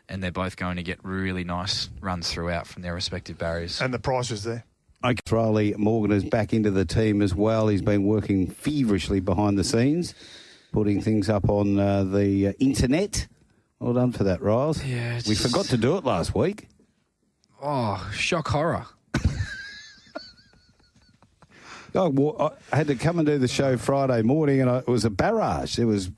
and they're both going to get really nice runs throughout from their respective barriers. And the price is there. Dankz Rylie Morgan is back into the team as well. He's been working feverishly behind the scenes, putting things up on the internet. Well done for that, Riles. Yeah, we forgot to do it last week. Oh, shock horror. I had to come and do the show Friday morning, and it was a barrage. There was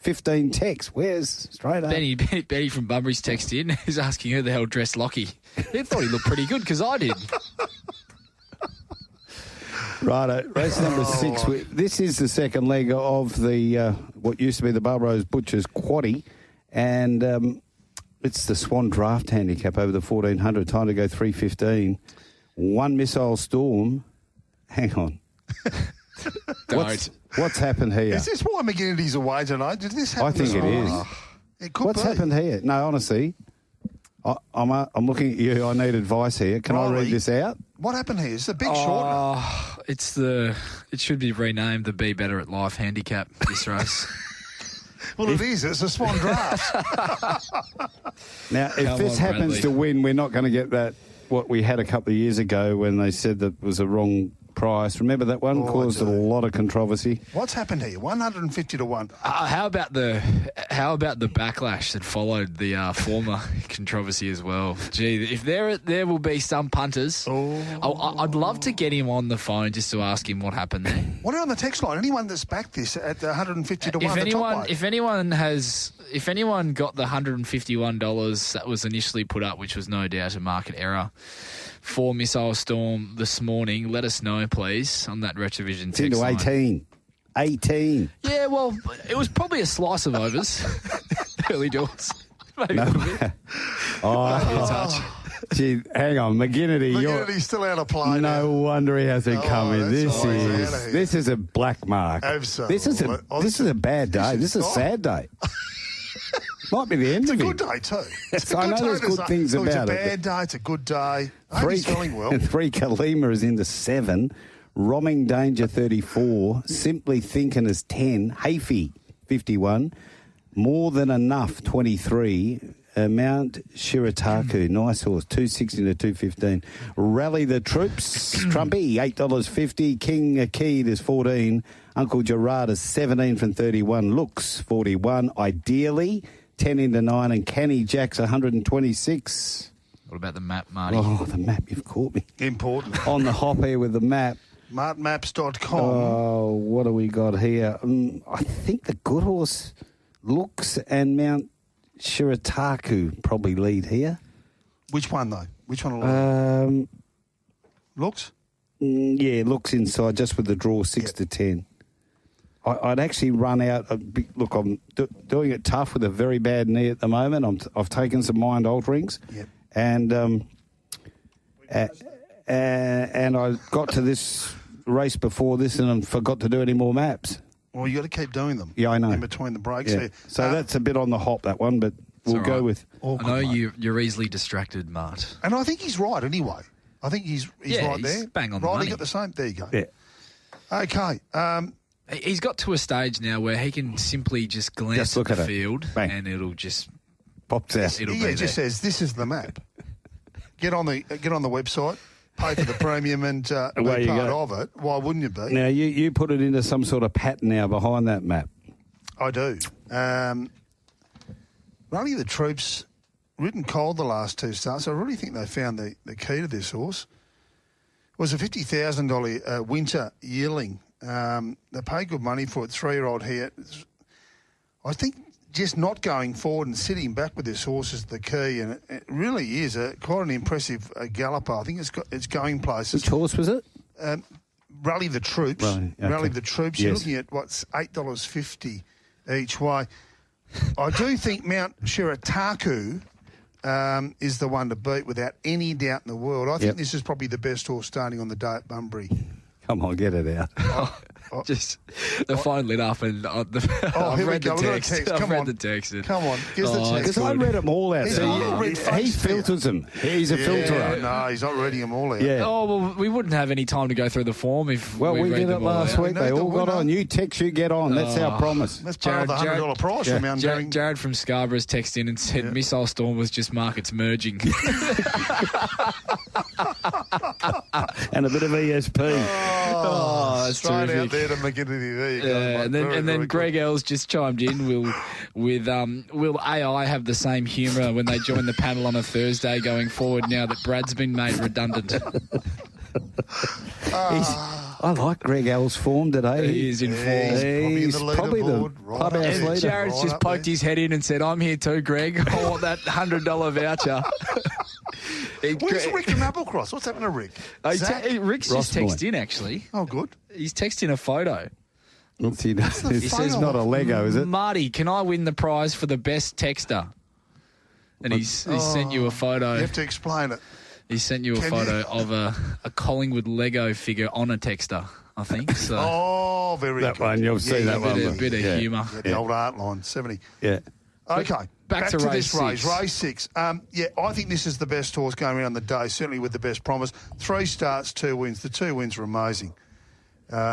15 texts. Where's straight up? Benny from Bunbury's text in. He's asking who the hell dressed Lockie. He thought he looked pretty good because I did. Righto, race number 6. This is the second leg of the what used to be the Barbros Butchers Quaddie, and it's the Swan Draft handicap over the 1400. Time to go 3:15. One Missile Storm. Hang on. What's happened here? Is this why McGinnity's away tonight? Did this happen? I think it is. It could What's be. happened here? No, honestly, I'm looking at you. I need advice here. Can I read this out? What happened here? It's a big shortener. It should be renamed the Be Better at Life handicap, this race. Well, it is. It's a Swan Draft. Now, if this happens to win, we're not going to get that, what we had a couple of years ago when they said that was a wrong price. Remember that one? Caused a lot of controversy. What's happened here? 150 to 1. How about the backlash that followed the former controversy as well? Gee, if there will be some punters, I'd love to get him on the phone just to ask him what happened there. What are on the text line? Anyone that's backed this at 150 to 1? If anyone got the $151 that was initially put up, which was no doubt a market error, for Missile Storm this morning, let us know, please, on that Retrovision text into line. 18. Yeah, well, it was probably a slice of overs. Early doors. Maybe a little bit. Gee, hang on, McGinnity's still out of play. No wonder he hasn't come in. This is a black mark. Absolutely. This is a bad day. This is a sad day. Might be the end of it. It's a good day too. I know there's good things about it. It's a bad day. It's a good day. I hope he's feeling well. 3 Kalima is into 7. Romming Danger 34. Simply Thinking is 10. Hafey 51. More Than Enough 23. Mount Shirataku, nice horse, 260 to 215. Rally the Troops, Trumpy, $8.50. King Akid is 14. Uncle Gerard is 17 from 31. Looks 41. Ideally, 10 into 9. And Canny Jack's 126. What about the map, Marty? Oh, the map, you've caught me. Important. On the hop here with the map. Martmaps.com. Oh, what do we got here? I think the good horse Looks and Mount Shirataku probably lead here. Which one, though? Which one will lead? Looks? Yeah, Looks inside just with the draw 6 to 10. I'd actually run out. Look, I'm doing it tough with a very bad knee at the moment. I've taken some mind alterings. Yep. And I got to this race before this and forgot to do any more maps. Well, you got to keep doing them. Yeah, I know. In between the breaks. Yeah. There. So that's a bit on the hop, that one, but we'll go with. I know you're easily distracted, Mart. And I think he's right anyway. I think he's right he's there. bang on the Riley money. got the same. There you go. Yeah. Okay. He's got to a stage now where he can simply just glance Just look at the at it. field Bang. and it'll just Pops out. it'll Yeah, be it just there. says this is the map. Get on the website, pay for the premium, and be Away you part go. of it. Why wouldn't you be? Now, you put it into some sort of pattern now behind that map. I do. Running the Troops, ridden cold the last two starts. I really think they found the key to this horse. It was a $50,000 winter yearling. They paid good money for it, 3-year-old here. I think just not going forward and sitting back with this horse is the key, and it really is quite an impressive galloper. I think it's going places. Which horse was it? Rally the Troops. Rally the Troops. You're looking at, $8.50 each way. I do think Mount Shirataku is the one to beat without any doubt in the world. I think this is probably the best horse starting on the day at Bunbury. Come on, get it out. Just the phone lit up and I've here we read the go. We've got a text. text. I've Come read on. the text. Come on, give us the text. Because I read them all out. He's So all read he face filters them. He's a filterer. No, he's not reading them all out. Yeah. Oh, well, we wouldn't have any time to go through the form if Well, we read did it them all last out. week. We They need all the got winner. on. You text, you get on. That's our promise. That's part of the $100 prize from Mount Herring. Jared from Scarborough's texted in and said Missile Storm was just markets merging. And a bit of ESP. Oh, that's Straight terrific. out there to McGinnity. There you go. mate. And Very, then very Greg good. L's just chimed in. Will AI have the same humour when they join the panel on a Thursday going forward now that Brad's been made redundant? I like Greg L's form today. He is in form. He's probably in the leaderboard, right clubhouse up there. leader. Jared's Right just up poked there. his head in and said, I'm here too, Greg. I want that $100 voucher. Where's Rick from Applecross? What's happened to Rick? Zach? Rick's Ross just texted boy. in, actually. Oh, good. He's texted in a photo. What's he doing? the He says photo not a of? Lego, is it? Marty, can I win the prize for the best texter? And he's sent you a photo. You have to explain it. He sent you a Can photo you? of a Collingwood Lego figure on a texter, I think. So Oh, very That good. one, you'll see that one. a bit of Yeah. humour. Yeah, the old art line, 70. Yeah. Okay, Back to this race race. 6. Race 6. I think this is the best horse going around the day, certainly with the best promise. 3 starts, 2 wins. The 2 wins are amazing.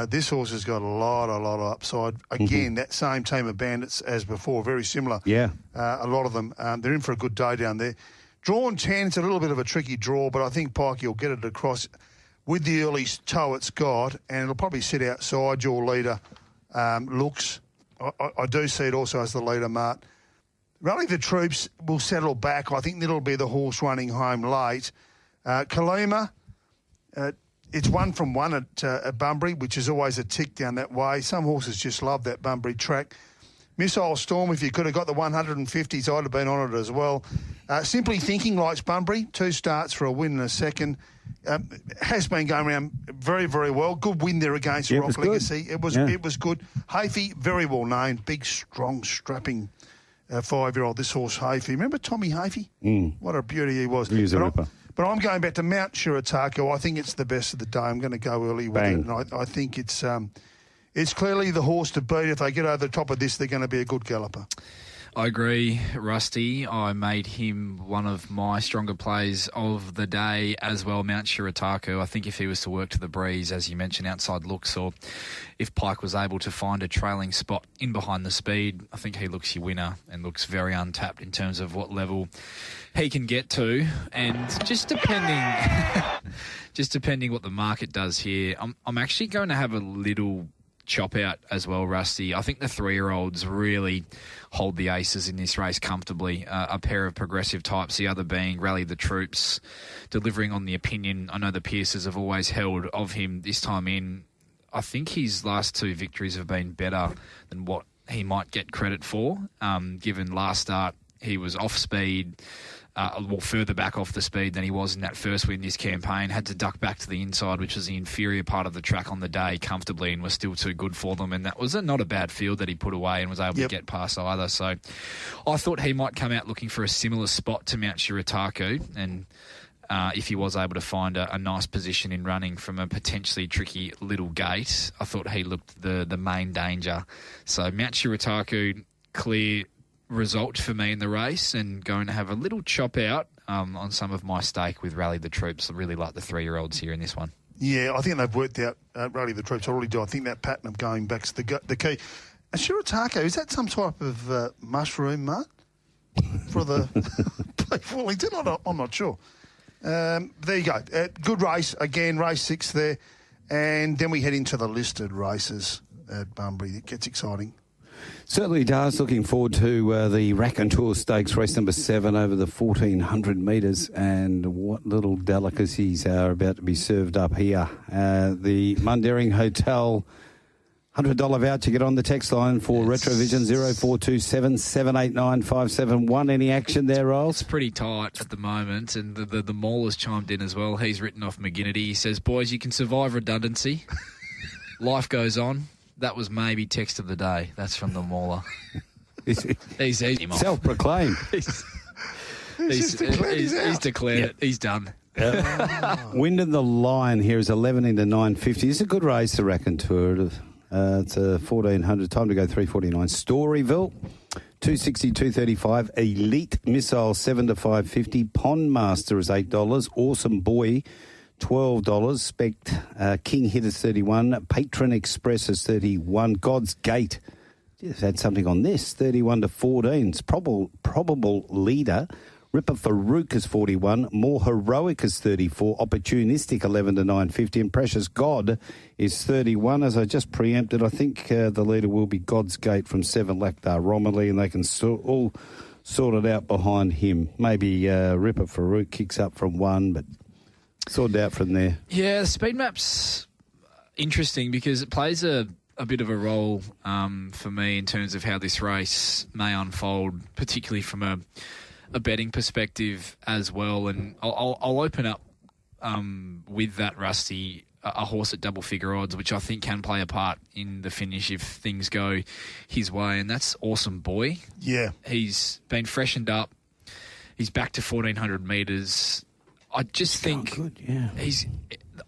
This horse has got a lot of upside. Again, that same team of bandits as before, very similar. Yeah. A lot of them. They're in for a good day down there. Drawn 10, it's a little bit of a tricky draw, but I think Pikey will get it across with the early toe it's got, and it'll probably sit outside your leader, Looks. I do see it also as the leader, Mart. Rally the Troops will settle back. I think that'll be the horse running home late. Kalima, it's 1 from 1 at Bunbury, which is always a tick down that way. Some horses just love that Bunbury track. Missile Storm, if you could have got the 150s, I'd have been on it as well. Simply Thinking likes Bunbury. 2 starts for a win and a second. Has been going around very, very well. Good win there against Yeah, it Rock was good. Legacy. It was good. Hafey, very well named. Big, strong, strapping 5-year-old. This horse, Hafey. Remember Tommy Hafey? What a beauty he was. He was a ripper. But I'm going back to Mount Shirataku. I think it's the best of the day. I'm going to go early with Bang. it. And I think it's clearly the horse to beat. If they get over the top of this, they're going to be a good galloper. I agree, Rusty. I made him one of my stronger plays of the day as well, Mount Shirataku. I think if he was to work to the breeze, as you mentioned, outside looks, or if Pike was able to find a trailing spot in behind the speed, I think he looks your winner and looks very untapped in terms of what level he can get to. And just depending what the market does here, I'm actually going to have a little chop out as well, Rusty. I think the 3-year-olds really hold the aces in this race comfortably. A pair of progressive types, the other being Rally the Troops, delivering on the opinion I know the Pierces have always held of him this time in. I think his last 2 victories have been better than what he might get credit for, given last start he was off speed, further back off the speed than he was in that first win this campaign, had to duck back to the inside, which was the inferior part of the track on the day, comfortably, and was still too good for them. And that was not a bad field that he put away and was able to get past either. So I thought he might come out looking for a similar spot to Mount Shirataku, and if he was able to find a nice position in running from a potentially tricky little gate, I thought he looked the main danger. So Mount Shirataku, clear result for me in the race, and going to have a little chop out on some of my stake with Rally the Troops. I really like the 3-year-olds here in this one. Yeah, I think they've worked out Rally the Troops. I really do. I think that pattern of going back's the key. And Shirataku, is that some type of mushroom, Mart, for the Wellington? I'm not sure. There you go. Good race. Again, race 6 there. And then we head into the listed races at Bunbury. It gets exciting. Certainly does. Looking forward to the Raconteur Stakes, race number 7 over the 1,400 metres, and what little delicacies are about to be served up here. The Mundaring Hotel $100 voucher. Get on the text line for Retrovision 0427 789 571. Any action there, Rolls? It's pretty tight at the moment, and the Mauler's chimed in as well. He's written off McGinnity. He says, boys, you can survive redundancy. Life goes on. That was maybe text of the day. That's from the Mauler. He's self-proclaimed. He's declared it. He's done. Wind in the line here is 11 into 950. It's a good race, the Raconteur. It's a 1,400. Time to go 349. Storyville, 260, 235. Elite Missile, 7 to 550. Pond Master is $8. Awesome Boy, $12. Spect King Hit is 31. Patron Express is 31. God's Gate, just had something on this, 31 to 14. It's probable leader. Ripper Farouk is 41. More Heroic is 34. Opportunistic 11 to 950. And Precious God is 31. As I just preempted, I think the leader will be God's Gate from 7 Lakhdar Romilly, and they can all sort it out behind him. Maybe Ripper Farouk kicks up from 1, but sorted out from there. Yeah, the speed map's interesting because it plays a bit of a role for me in terms of how this race may unfold, particularly from a betting perspective as well. And I'll open up with that, Rusty, a horse at double figure odds, which I think can play a part in the finish if things go his way, and that's Awesome Boy. Yeah. He's been freshened up. He's back to 1,400 metres. I just think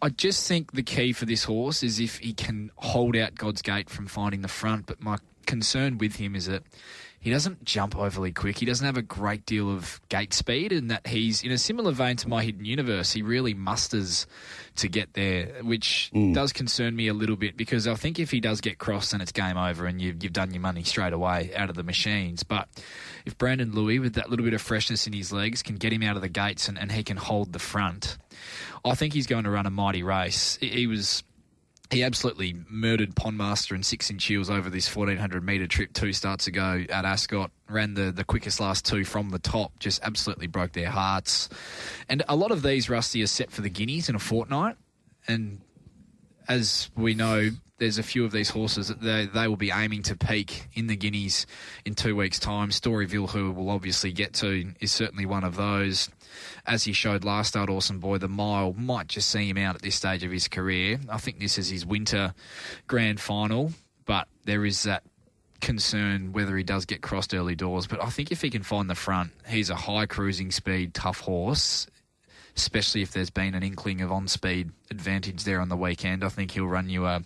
I just think the key for this horse is if he can hold out God's Gate from finding the front. But my concern with him is that he doesn't jump overly quick. He doesn't have a great deal of gate speed, and that he's in a similar vein to My Hidden Universe. He really musters to get there, which does concern me a little bit, because I think if he does get crossed, then it's game over and you've done your money straight away out of the machines. But if Brandon Louis, with that little bit of freshness in his legs, can get him out of the gates and he can hold the front, I think he's going to run a mighty race. He absolutely murdered Pondmaster and 6-inch heels over this 1,400-metre trip 2 starts ago at Ascot. Ran the quickest last 2 from the top. Just absolutely broke their hearts. And a lot of these, Rusty, are set for the Guineas in a fortnight. And as we know, there's a few of these horses that they will be aiming to peak in the Guineas in 2 weeks' time. Storyville, who we'll obviously get to, is certainly one of those. As he showed last start, Awesome Boy, the mile might just see him out at this stage of his career. I think this is his winter grand final, but there is that concern whether he does get crossed early doors. But I think if he can find the front, he's a high cruising speed, tough horse, especially if there's been an inkling of on-speed advantage there on the weekend. I think he'll run you a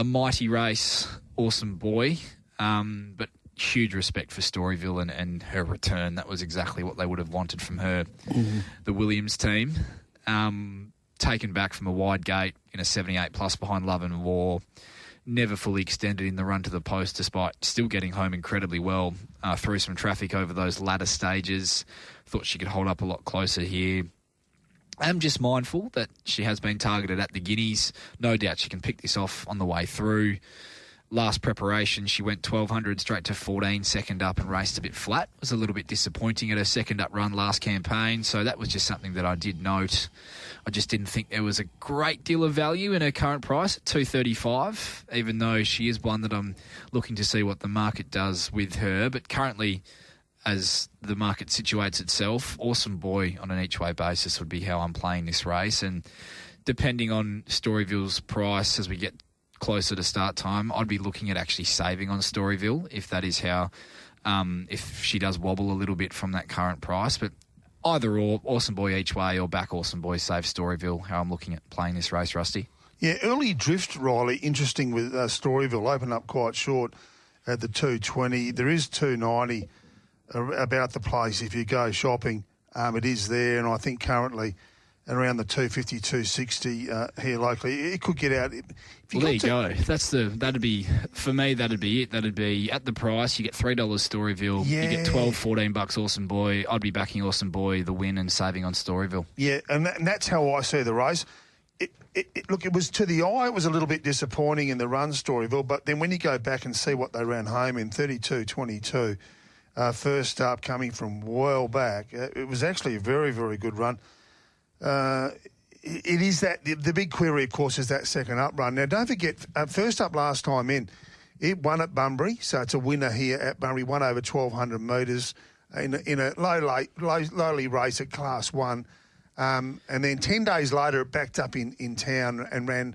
mighty race, Awesome Boy. But huge respect for Storyville and her return. That was exactly what they would have wanted from her. Mm-hmm. The Williams team, taken back from a wide gate in a 78+ behind Love and War, never fully extended in the run to the post despite still getting home incredibly well through some traffic over those latter stages. Thought she could hold up a lot closer here. I'm just mindful that she has been targeted at the Guineas. No doubt she can pick this off on the way through. Last preparation, she went 1,200 straight to 14, second up, and raced a bit flat. Was a little bit disappointing at her second up run last campaign, so that was just something that I did note. I just didn't think there was a great deal of value in her current price at $235, even though she is one that I'm looking to see what the market does with her. But currently, as the market situates itself, Awesome Boy on an each-way basis would be how I'm playing this race. And depending on Storyville's price as we get closer to start time, I'd be looking at actually saving on Storyville if that is how, if she does wobble a little bit from that current price. But either or, Awesome Boy each way or back Awesome Boy, save Storyville, how I'm looking at playing this race, Rusty. Yeah, early drift, Riley, interesting with Storyville, opened up quite short at the 220. There is 290 about the place if you go shopping. It is there, and I think currently around the 250, 260 here locally. It could get out. Well, there you go. That'd be, for me, that'd be it. That'd be at the price. You get $3 Storyville. Yeah. You get $12-14 Awesome Boy. I'd be backing Awesome Boy, the win, and saving on Storyville. Yeah, and that's how I see the race. Look, it was to the eye, it was a little bit disappointing in the run, Storyville, but then when you go back and see what they ran home in 32-22, first up coming from well back, it was actually a very, very good run. It is that the big query, of course, is that second up run. Now, don't forget, first up last time in, it won at Bunbury, so it's a winner here at Bunbury. Won over 1,200 metres in a lowly race at Class 1. And then 10 days later, it backed up in town and ran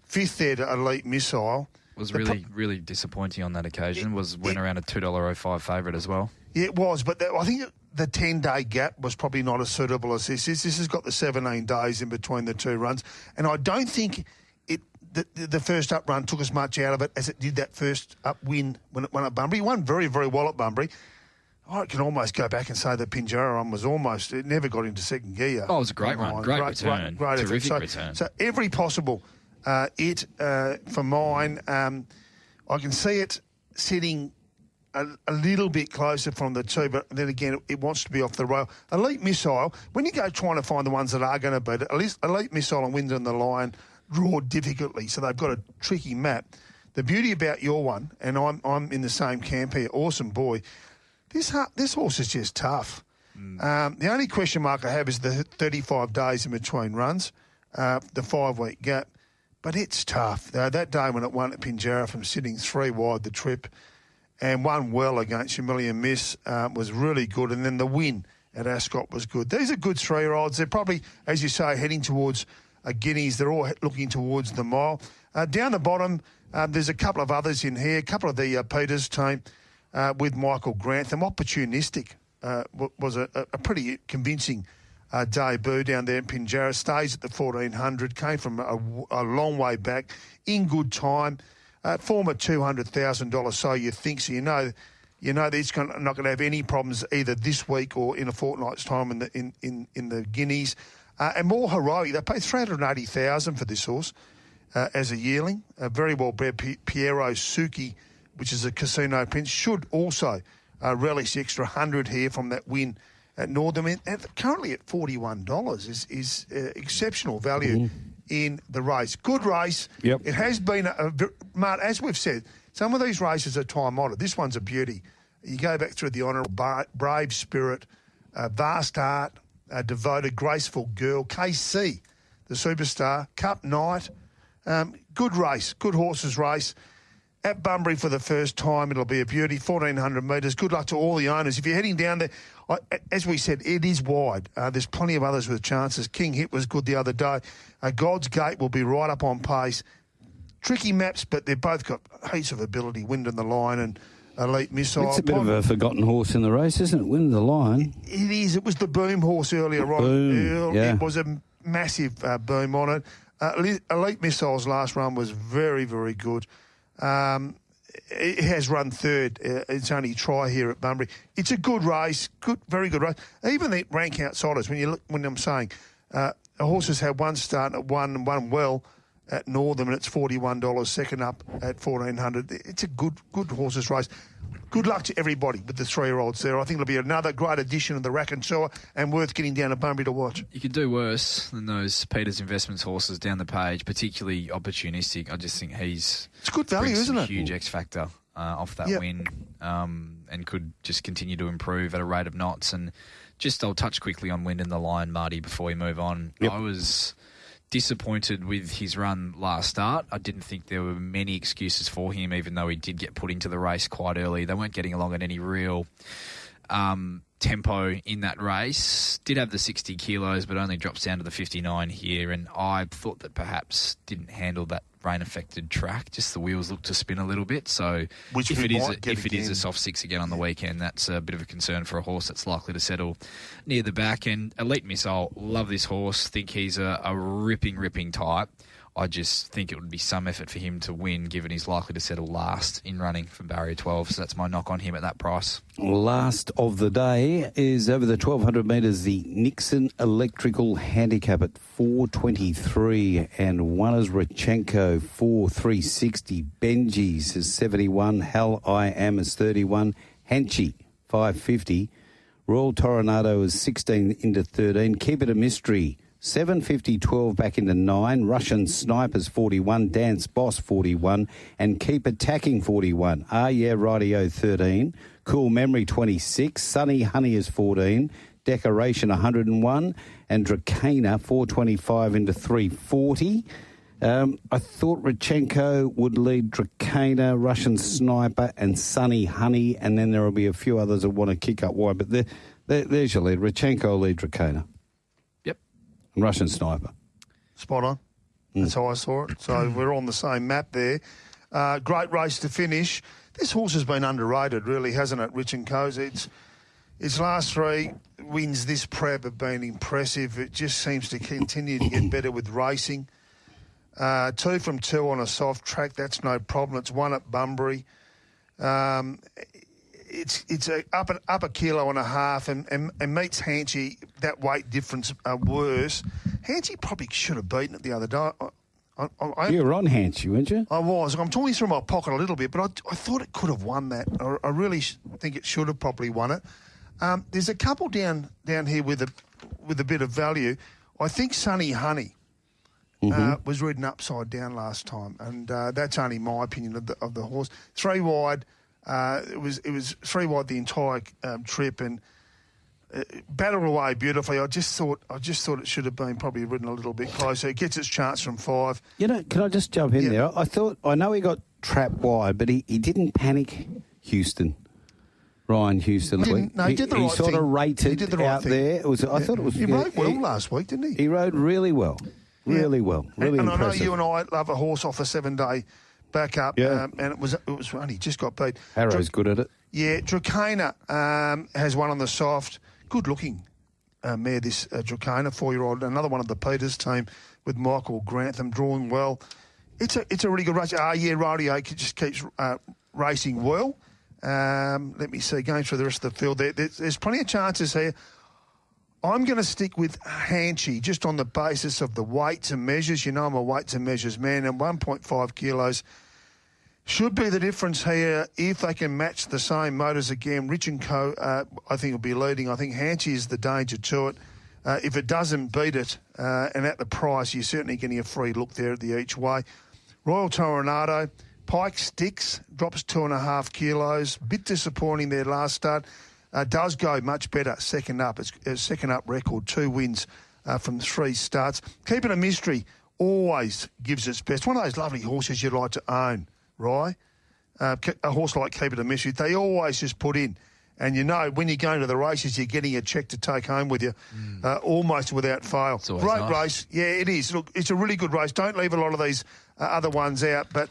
fifth there to Elite Missile. Was really disappointing on that occasion. Went around a $2.05 favourite as well. Yeah, it was, but I think the 10-day gap was probably not as suitable as this is. This has got the 17 days in between the two runs, and I don't think the first up run took as much out of it as it did that first up win when it won at Bunbury. It won very, very well at Bunbury. I can almost go back and say the Pinjarra run was it never got into second gear. Oh, it was a great run. Great return. Great Terrific return. So every possible for mine, I can see it sitting a little bit closer from the two, but then again, it wants to be off the rail. Elite Missile, when you go trying to find the ones that are going to beat it, at least Elite Missile and Windsor and the Lion draw difficultly, so they've got a tricky map. The beauty about your one, and I'm in the same camp here, Awesome Boy, this horse is just tough. The only question mark I have is the 35 days in between runs, the 5-week gap, but it's tough. That day when it won at Pinjarra from sitting 3 wide the trip, and won well against Humilian Miss, was really good. And then the win at Ascot was good. These are good 3-year-olds. They're probably, as you say, heading towards Guineas. They're all looking towards the mile. Down the bottom, there's a couple of others in here, a couple of the Peters team with Michael Grantham. Opportunistic was a pretty convincing debut down there in Pinjarra. Stays at the 1,400, came from a long way back, in good time. Former $200,000, so you think. So you know that he's not going to have any problems either this week or in a fortnight's time in the Guineas. And more heroic, they paid $380,000 for this horse as a yearling. A very well bred Piero Suki, which is a Casino Prince, should also relish the extra 100 here from that win at Northern. And currently at $41 is exceptional value. In the race. Good race. Yep. It has been, Mart, as we've said, some of these races are time-honoured. This one's a beauty. You go back through the Honourable Brave Spirit, Vast Art, Devoted, Graceful Girl, KC, the Superstar, Cup Night. Good race, good horses race. At Bunbury for the first time, it'll be a beauty, 1,400 metres. Good luck to all the owners. If you're heading down there, as we said, it is wide. There's plenty of others with chances. King Hit was good the other day. God's Gate will be right up on pace. Tricky maps, but they've both got heaps of ability. Wind and the Lion and Elite Missile. It's a bit of a forgotten horse in the race, isn't it? Wind and the Lion. It is. It was the boom horse earlier on. Boom, yeah. It was a massive boom on it. Elite Missile's last run was very, very good. It has run third. It's only a try here at Bunbury. It's a good race, very good race. Even the rank outsiders, when I'm saying horses had one start at one and one well at Northern, and it's $41. Second up at $1,400. It's a good horses race. Good luck to everybody with the 3-year-olds there. I think it'll be another great addition of the Raconteur and worth getting down to Bunbury to watch. You could do worse than those Peters Investments horses down the page, particularly Opportunistic. I just think it's good value, isn't it? Huge X factor off that win, and could just continue to improve at a rate of knots. And just I'll touch quickly on Wyndham the Lion, Marty, before we move on. Yep. I was disappointed with his run last start. I didn't think there were many excuses for him, even though he did get put into the race quite early. They weren't getting along at any real tempo in that race. Did have the 60 kilos, but only drops down to the 59 here. And I thought that perhaps didn't handle that rain-affected track. Just the wheels looked to spin a little bit. So if it is a soft six again on the weekend, that's a bit of a concern for a horse that's likely to settle near the back. And Elite Missile, love this horse. Think he's a ripping type. I just think it would be some effort for him to win, given he's likely to settle last in running from Barrier 12. So that's my knock on him at that price. Last of the day is over the 1,200 metres, the Nixon Electrical Handicap at 4.23, and one is Rodchenko, 4.360. Benji's is 71. Hell I Am is 31. Hanchy, 5.50. Royal Toronado is 16 into 13. Keep It a Mystery, 7.50, 12 back into 9. Russian Snipers, 41. Dance Boss, 41. And Keep Attacking, 41. Ah Yeah Radio, 13. Cool Memory, 26. Sunny Honey is 14. Decoration, 101. And Dracana, 4.25 into 3.40. I thought Rodchenko would lead Dracana, Russian Sniper, and Sunny Honey, and then there will be a few others that want to kick up wide. But there's your lead. Rodchenko will lead Dracana. Yep. And Russian Sniper. Spot on. That's how I saw it. So we're on the same map there. Great race to finish. This horse has been underrated, really, hasn't it, Rich and Cozy? Its last 3 wins this prep have been impressive. It just seems to continue to get better with racing. 2 from 2 on a soft track, that's no problem. It's 1 at Bunbury. It's up a kilo and a half, and meets Hanchy, that weight difference worse. Hanchy probably should have beaten it the other day. You were on Hanchy, weren't you? I was. I'm talking through my pocket a little bit, but I thought it could have won that. I really think it should have probably won it. There's a couple down here with a bit of value. I think Sunny Honey was ridden upside down last time, and that's only my opinion of the horse. 3 wide. It was 3 wide the entire trip, and battled away beautifully. I just thought it should have been probably ridden a little bit closer. It gets its chance from 5. You know, can I just jump in there? I know he got trapped wide, but he didn't panic Ryan Houston. He did the right thing. He sort of rated out there. I thought it was. He rode well last week, didn't he? He rode really well. Really well. Really and impressive. I know you and I love a horse off a 7-day backup, and it was only just got beat. Harrow's good at it. Yeah, Dracana has one on the soft. Good looking mare, this Dracana, 4-year-old. Another one of the Peters team with Michael Grantham drawing well. It's a really good race. Radio just keeps racing well. Let me see, going through the rest of the field, there's plenty of chances here. I'm going to stick with Hanchy just on the basis of the weights and measures. You know I'm a weights and measures man, and 1.5 kilos should be the difference here if they can match the same motors again. Rich & Co, I think, will be leading. I think Hanchy is the danger to it. If it doesn't beat it, and at the price, you're certainly getting a free look there at the each way. Royal Toronado, Pike Sticks, drops 2.5 kilos. Bit disappointing their last start. Does go much better second up. It's a second up record, 2 wins from 3 starts. Keep It a Mystery always gives its best. One of those lovely horses you'd like to own, right? A horse like Keep It a Mystery, they always just put in. And you know, when you're going to the races, you're getting a cheque to take home with you, almost without fail. Great nice race. Yeah, it is. Look, it's a really good race. Don't leave a lot of these other ones out. But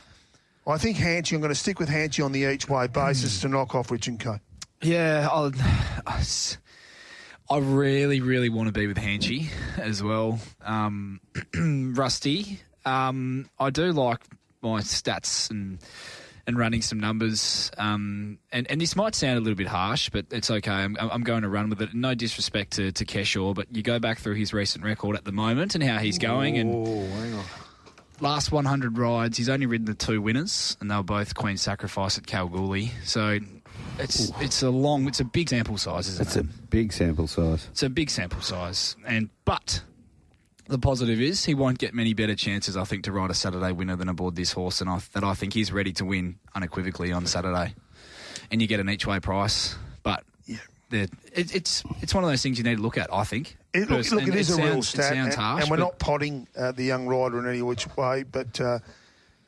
I think Hanchy, I'm going to stick with Hanchy on the each way basis to knock off Rich & Co. Yeah, I really, really want to be with Hanchy as well. Rusty, I do like my stats and running some numbers. And this might sound a little bit harsh, but it's okay. I'm going to run with it. No disrespect to Keshaw, but you go back through his recent record at the moment and how he's going. Hang on. Last 100 rides, he's only ridden the 2 winners, and they were both Queen's Sacrifice at Kalgoorlie. So it's a big sample size, isn't it? It's a big sample size. It's a big sample size, but the positive is he won't get many better chances, I think, to ride a Saturday winner than aboard this horse, and I think he's ready to win unequivocally on Saturday. And you get an each-way price, but it's one of those things you need to look at, I think. It is a real stat, it sounds harsh, and we're not potting the young rider in any which way, but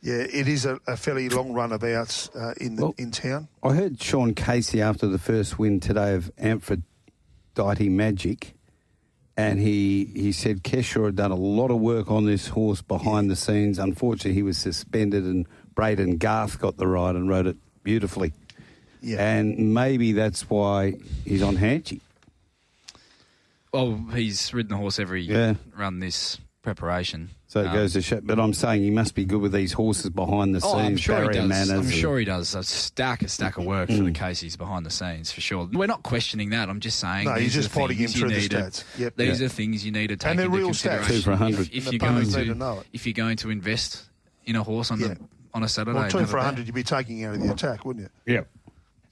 it is a fairly long runabouts in town. I heard Sean Casey after the first win today of Aphrodite Magic, and he said Keshaw had done a lot of work on this horse behind the scenes. Unfortunately, he was suspended, and Braden Garth got the ride and rode it beautifully. Yeah. And maybe that's why he's on Hanchy. Well, he's ridden the horse every run this preparation. So it goes to show. But I'm saying he must be good with these horses behind the scenes. I'm sure he does. Manners. I'm sure he does. A stack of work for the Caseys behind the scenes, for sure. We're not questioning that. I'm just saying. No, you're just potting him through the stats. These are things you need to take into consideration. 2 for 100. If you're going to invest in a horse on a Saturday. Well, 2 for 100 you'd be taking out of the attack, wouldn't you? Yeah.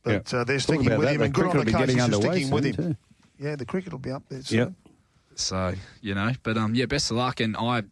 But they're sticking with him, and good on the Caseys for sticking with him. Too. Yeah, the cricket will be up there soon. Yep. So, but best of luck, and I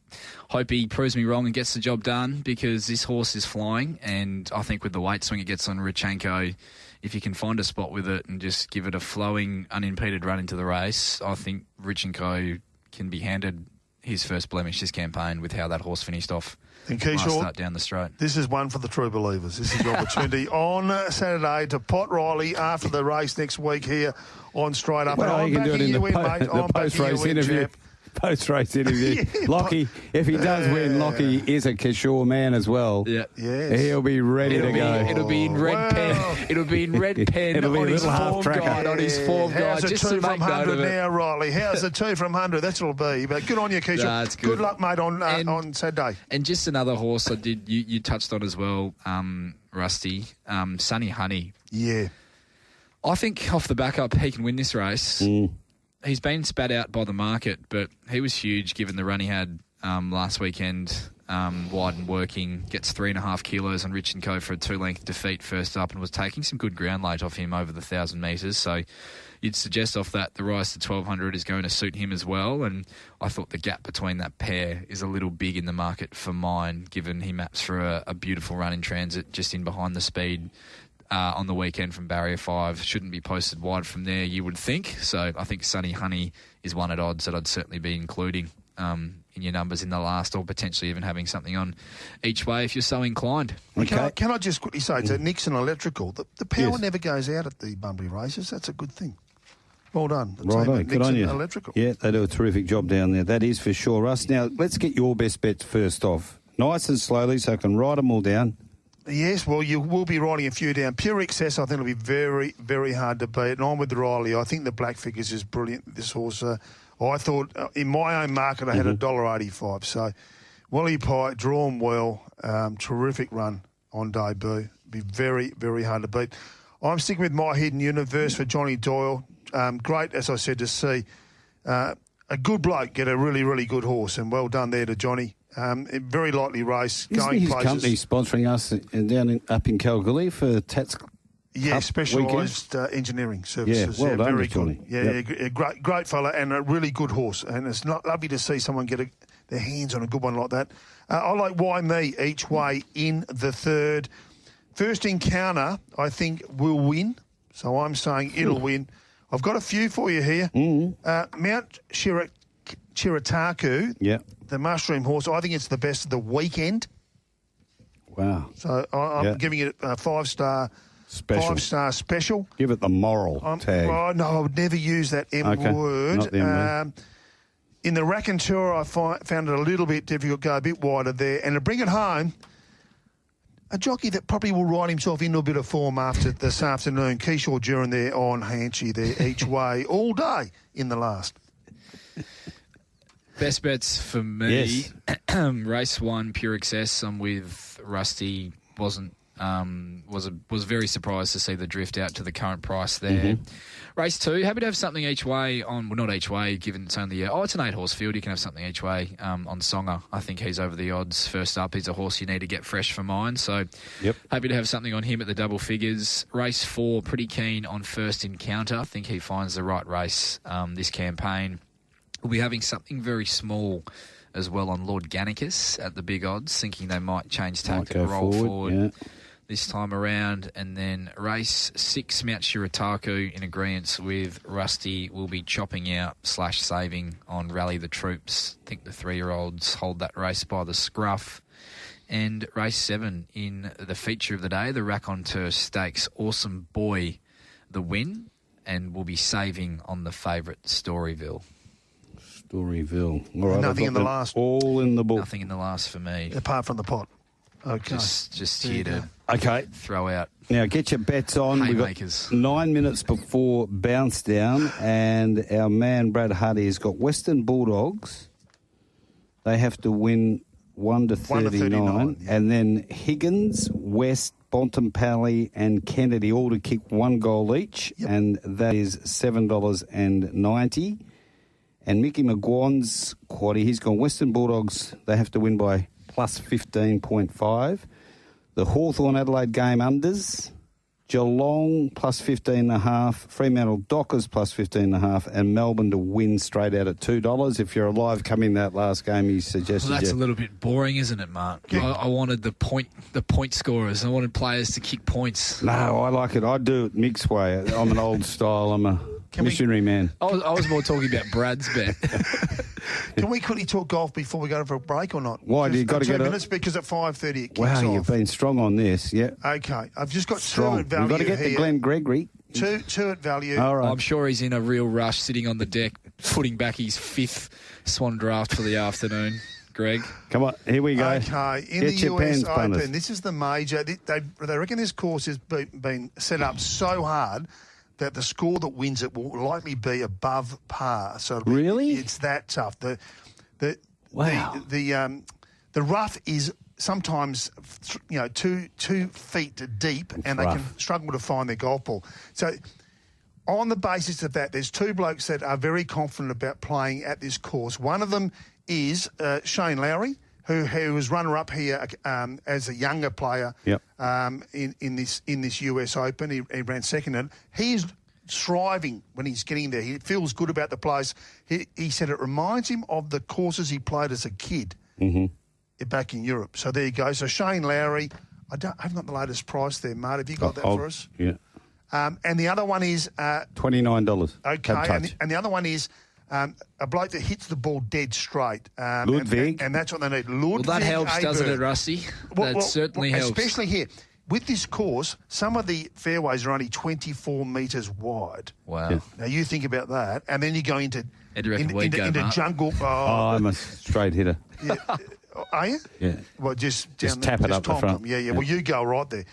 hope he proves me wrong and gets the job done, because this horse is flying, and I think with the weight swing it gets on Richenko, if you can find a spot with it and just give it a flowing, unimpeded run into the race, I think Richenko can be handed his first blemish this campaign with how that horse finished off. And Keyshaw, last start down the straight. This is one for the true believers. This is your opportunity on Saturday to pot Rylie after the race next week here on Straight Up. Well, you can do it in the post-race interview. Post-race interview. Lockie, if he does win, Lockie is a Keshaw man as well. Yeah. Yes. He'll be ready to go. It'll be in red pen. It'll be in red pen. It'll be on a his little form guide. On his form guide. How's Just a 2 to from make note 100 of it. now, Rylie? How's a 2 from 100? That's what it'll be. But good on you, Keyshaw. Nah, it's good. Good luck, mate, on Saturday. And just another horse I did. You touched on as well, Rusty. Sunny Honey. Yeah. I think off the back up he can win this race. He's been spat out by the market, but he was huge given the run he had last weekend, wide and working, gets 3.5 kilos on Rich & Co for a 2-length defeat first up, and was taking some good ground late off him over the 1,000 metres. So you'd suggest off that the rise to 1,200 is going to suit him as well. And I thought the gap between that pair is a little big in the market for mine, given he maps for a beautiful run in transit just in behind the speed. On the weekend from Barrier 5. Shouldn't be posted wide from there, you would think. So I think Sunny Honey is one at odds that I'd certainly be including in your numbers in the last, or potentially even having something on each way if you're so inclined. Okay. Can I just quickly say to Nixon Electrical, the power never goes out at the Bunbury races. That's a good thing. Well done. Right on. Good on you. Electrical. Yeah, they do a terrific job down there. That is for sure, Russ. Now, let's get your best bets first off. Nice and slowly so I can write them all down. Yes, well, you will be writing a few down. Pure Excess, I think, will be very, very hard to beat. And I'm with Rylie. I think the Black Figures is brilliant, this horse. I thought, in my own market, I had $1.85. So, Willie Pye, drawn well, terrific run on debut. Be very, very hard to beat. I'm sticking with My Hidden Universe for Johnny Doyle. Great, as I said, to see a good bloke get a really, really good horse. And well done there to Johnny. Very lightly race. Isn't going his places. company sponsoring us up in Kalgoorlie for Tats? Yeah, specialised engineering services. Yeah, well done, very Johnny. good. Yeah, great fella and a really good horse. And it's not lovely to see someone get their hands on a good one like that. I like Why Me each way in the third. First Encounter, I think, will win. So I'm saying it'll win. I've got a few for you here. Mount Chiritaku. Yeah. The Mushroom horse, I think it's the best of the weekend. Wow. So I'm giving it a 5-star special. 5-star special. Give it the moral tag. Oh, no, I would never use that word. Not the M word. In the Raconteur, I found it a little bit difficult, go a bit wider there. And to bring it home, a jockey that probably will ride himself into a bit of form after this afternoon, Keyshaw Duran there on Hanchy there each way all day in the last. Best bets for me. Yes. Race 1, Pure Excess. I'm with Rusty. Wasn't Was very surprised to see the drift out to the current price there. Race 2, happy to have something each way on. Well, not each way, given it's only it's an 8-horse field. You can have something each way on Songer. I think he's over the odds. First up, he's a horse you need to get fresh for mine. So happy to have something on him at the double figures. Race 4, pretty keen on First Encounter. I think he finds the right race this campaign. We'll be having something very small as well on Lord Gannicus at the big odds, thinking they might change tack and roll forward this time around. And then race 6, Mount Shirataku, in agreement with Rusty, will be chopping out / saving on Rally the Troops. I think the 3-year-olds hold that race by the scruff. And race 7 in the feature of the day, the Raconteur Stakes, Awesome Boy, the win, and will be saving on the favourite Storyville. Storyville. All right, nothing in the last. All in the book. Nothing in the last for me. Apart from the pot. Okay. Just here to throw out. Now get your bets on. We've got 9 minutes before bounce down, and our man Brad Huddy has got Western Bulldogs. They have to win 1-39, and then Higgins, West, Bontempelli and Kennedy all to kick 1 goal each, and that is $7.90. And Mickey McGuane's quaddie, he's gone Western Bulldogs, they have to win by plus 15.5. The Hawthorn Adelaide game unders, Geelong plus 15.5, Fremantle Dockers plus 15.5, and Melbourne to win straight out at $2. If you're alive coming that last game, he suggested. Well, that's a little bit boring, isn't it, Mark? I wanted the point scorers. I wanted players to kick points. No, I like it. I do it Mick's way. I'm an old style. I'm a missionary man. I was more talking about Brad's bet. Can we quickly talk golf before we go for a break or not? Why? Do you got to get 2 minutes? Because at 5:30 it kicks off. Wow, you've been strong on this, yeah. Okay, I've just got strong. 2 at value. We've got to get here. to Glenn Gregory. Two at value. All right. I'm sure he's in a real rush sitting on the deck, putting back his 5th Swan draft for the afternoon. Greg. Come on, here we go. Okay, in the US Open, this is the major. They reckon this course has been set up so hard that the score that wins it will likely be above par. So really, it's that tough. The rough is sometimes 2 feet deep, and they can struggle to find their golf ball. So on the basis of that, there's 2 blokes that are very confident about playing at this course. One of them is Shane Lowry, who was runner-up here as a younger player in this US Open. He ran second in it. He's striving when he's getting there. He feels good about the place. He said it reminds him of the courses he played as a kid back in Europe. So there you go. So Shane Lowry, I haven't got the latest price there, Mark. Have you got that for us? Yeah. And the other one is... $29. Okay, and the other one is... a bloke that hits the ball dead straight. Ludwig. And that's what they need. Ludwig. Well, that helps, doesn't it, Rusty? That certainly helps. Especially here. With this course, some of the fairways are only 24 metres wide. Wow. Yeah. Now, you think about that, and then you go into jungle. I'm a straight hitter. Yeah. Are you? Yeah. Well, just tap it up the front. Yeah. Well, you go right there.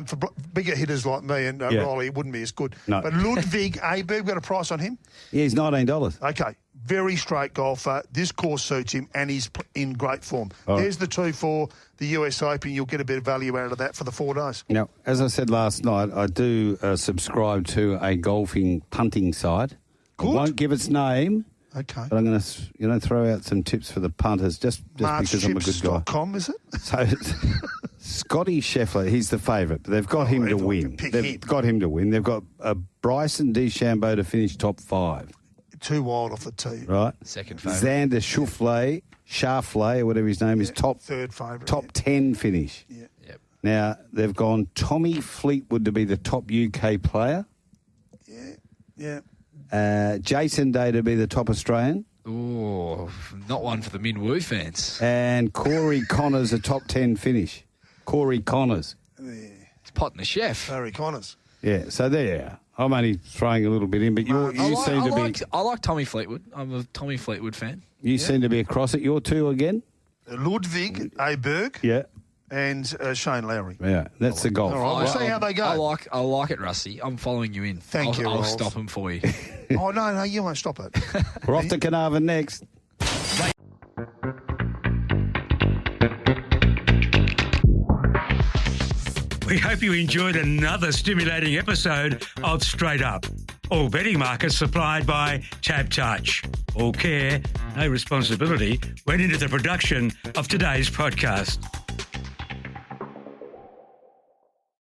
For bigger hitters like me and Riley, it wouldn't be as good. No. But Ludwig Aberg, got a price on him? Yeah, he's $19. Okay. Very straight golfer. This course suits him, and he's in great form. There's the 2 for the US Open. You'll get a bit of value out of that for the 4 days. Now, as I said last night, I do subscribe to a golfing punting site. Good. I won't give its name. Okay. But I'm going to throw out some tips for the punters just because I'm a good guy. Marchchips.com, is it? So Scotty Scheffler, he's the favourite, but they've got him to win. Got him to win. They've got Bryson DeChambeau to finish top 5. Too wild off the tee. Right. Second favourite. Xander Schauffele, or whatever his name is, third favourite. Top 10 finish. Yeah. Yep. Now, they've gone Tommy Fleetwood to be the top UK player. Yeah. Jason Day to be the top Australian. Oh, not one for the Min Woo fans. And Corey Connors, a top 10 finish. Corey Connors. It's Pot and the Chef. Corey Connors. Yeah, so there you are. I'm only throwing a little bit in, but I like Tommy Fleetwood. I'm a Tommy Fleetwood fan. You seem to be across it. You're 2 again? Ludwig Aberg. Yeah. And Shane Lowry. Yeah, that's the golf. All right, we'll see how they go. I like it, Rusty. I'm following you in. Thank you, I'll Rolls. stop them for you. Oh, no, you won't stop it. We're off to Carnarvon next. We hope you enjoyed another stimulating episode of Straight Up. All betting markets supplied by Tab Touch. All care, no responsibility went into the production of today's podcast.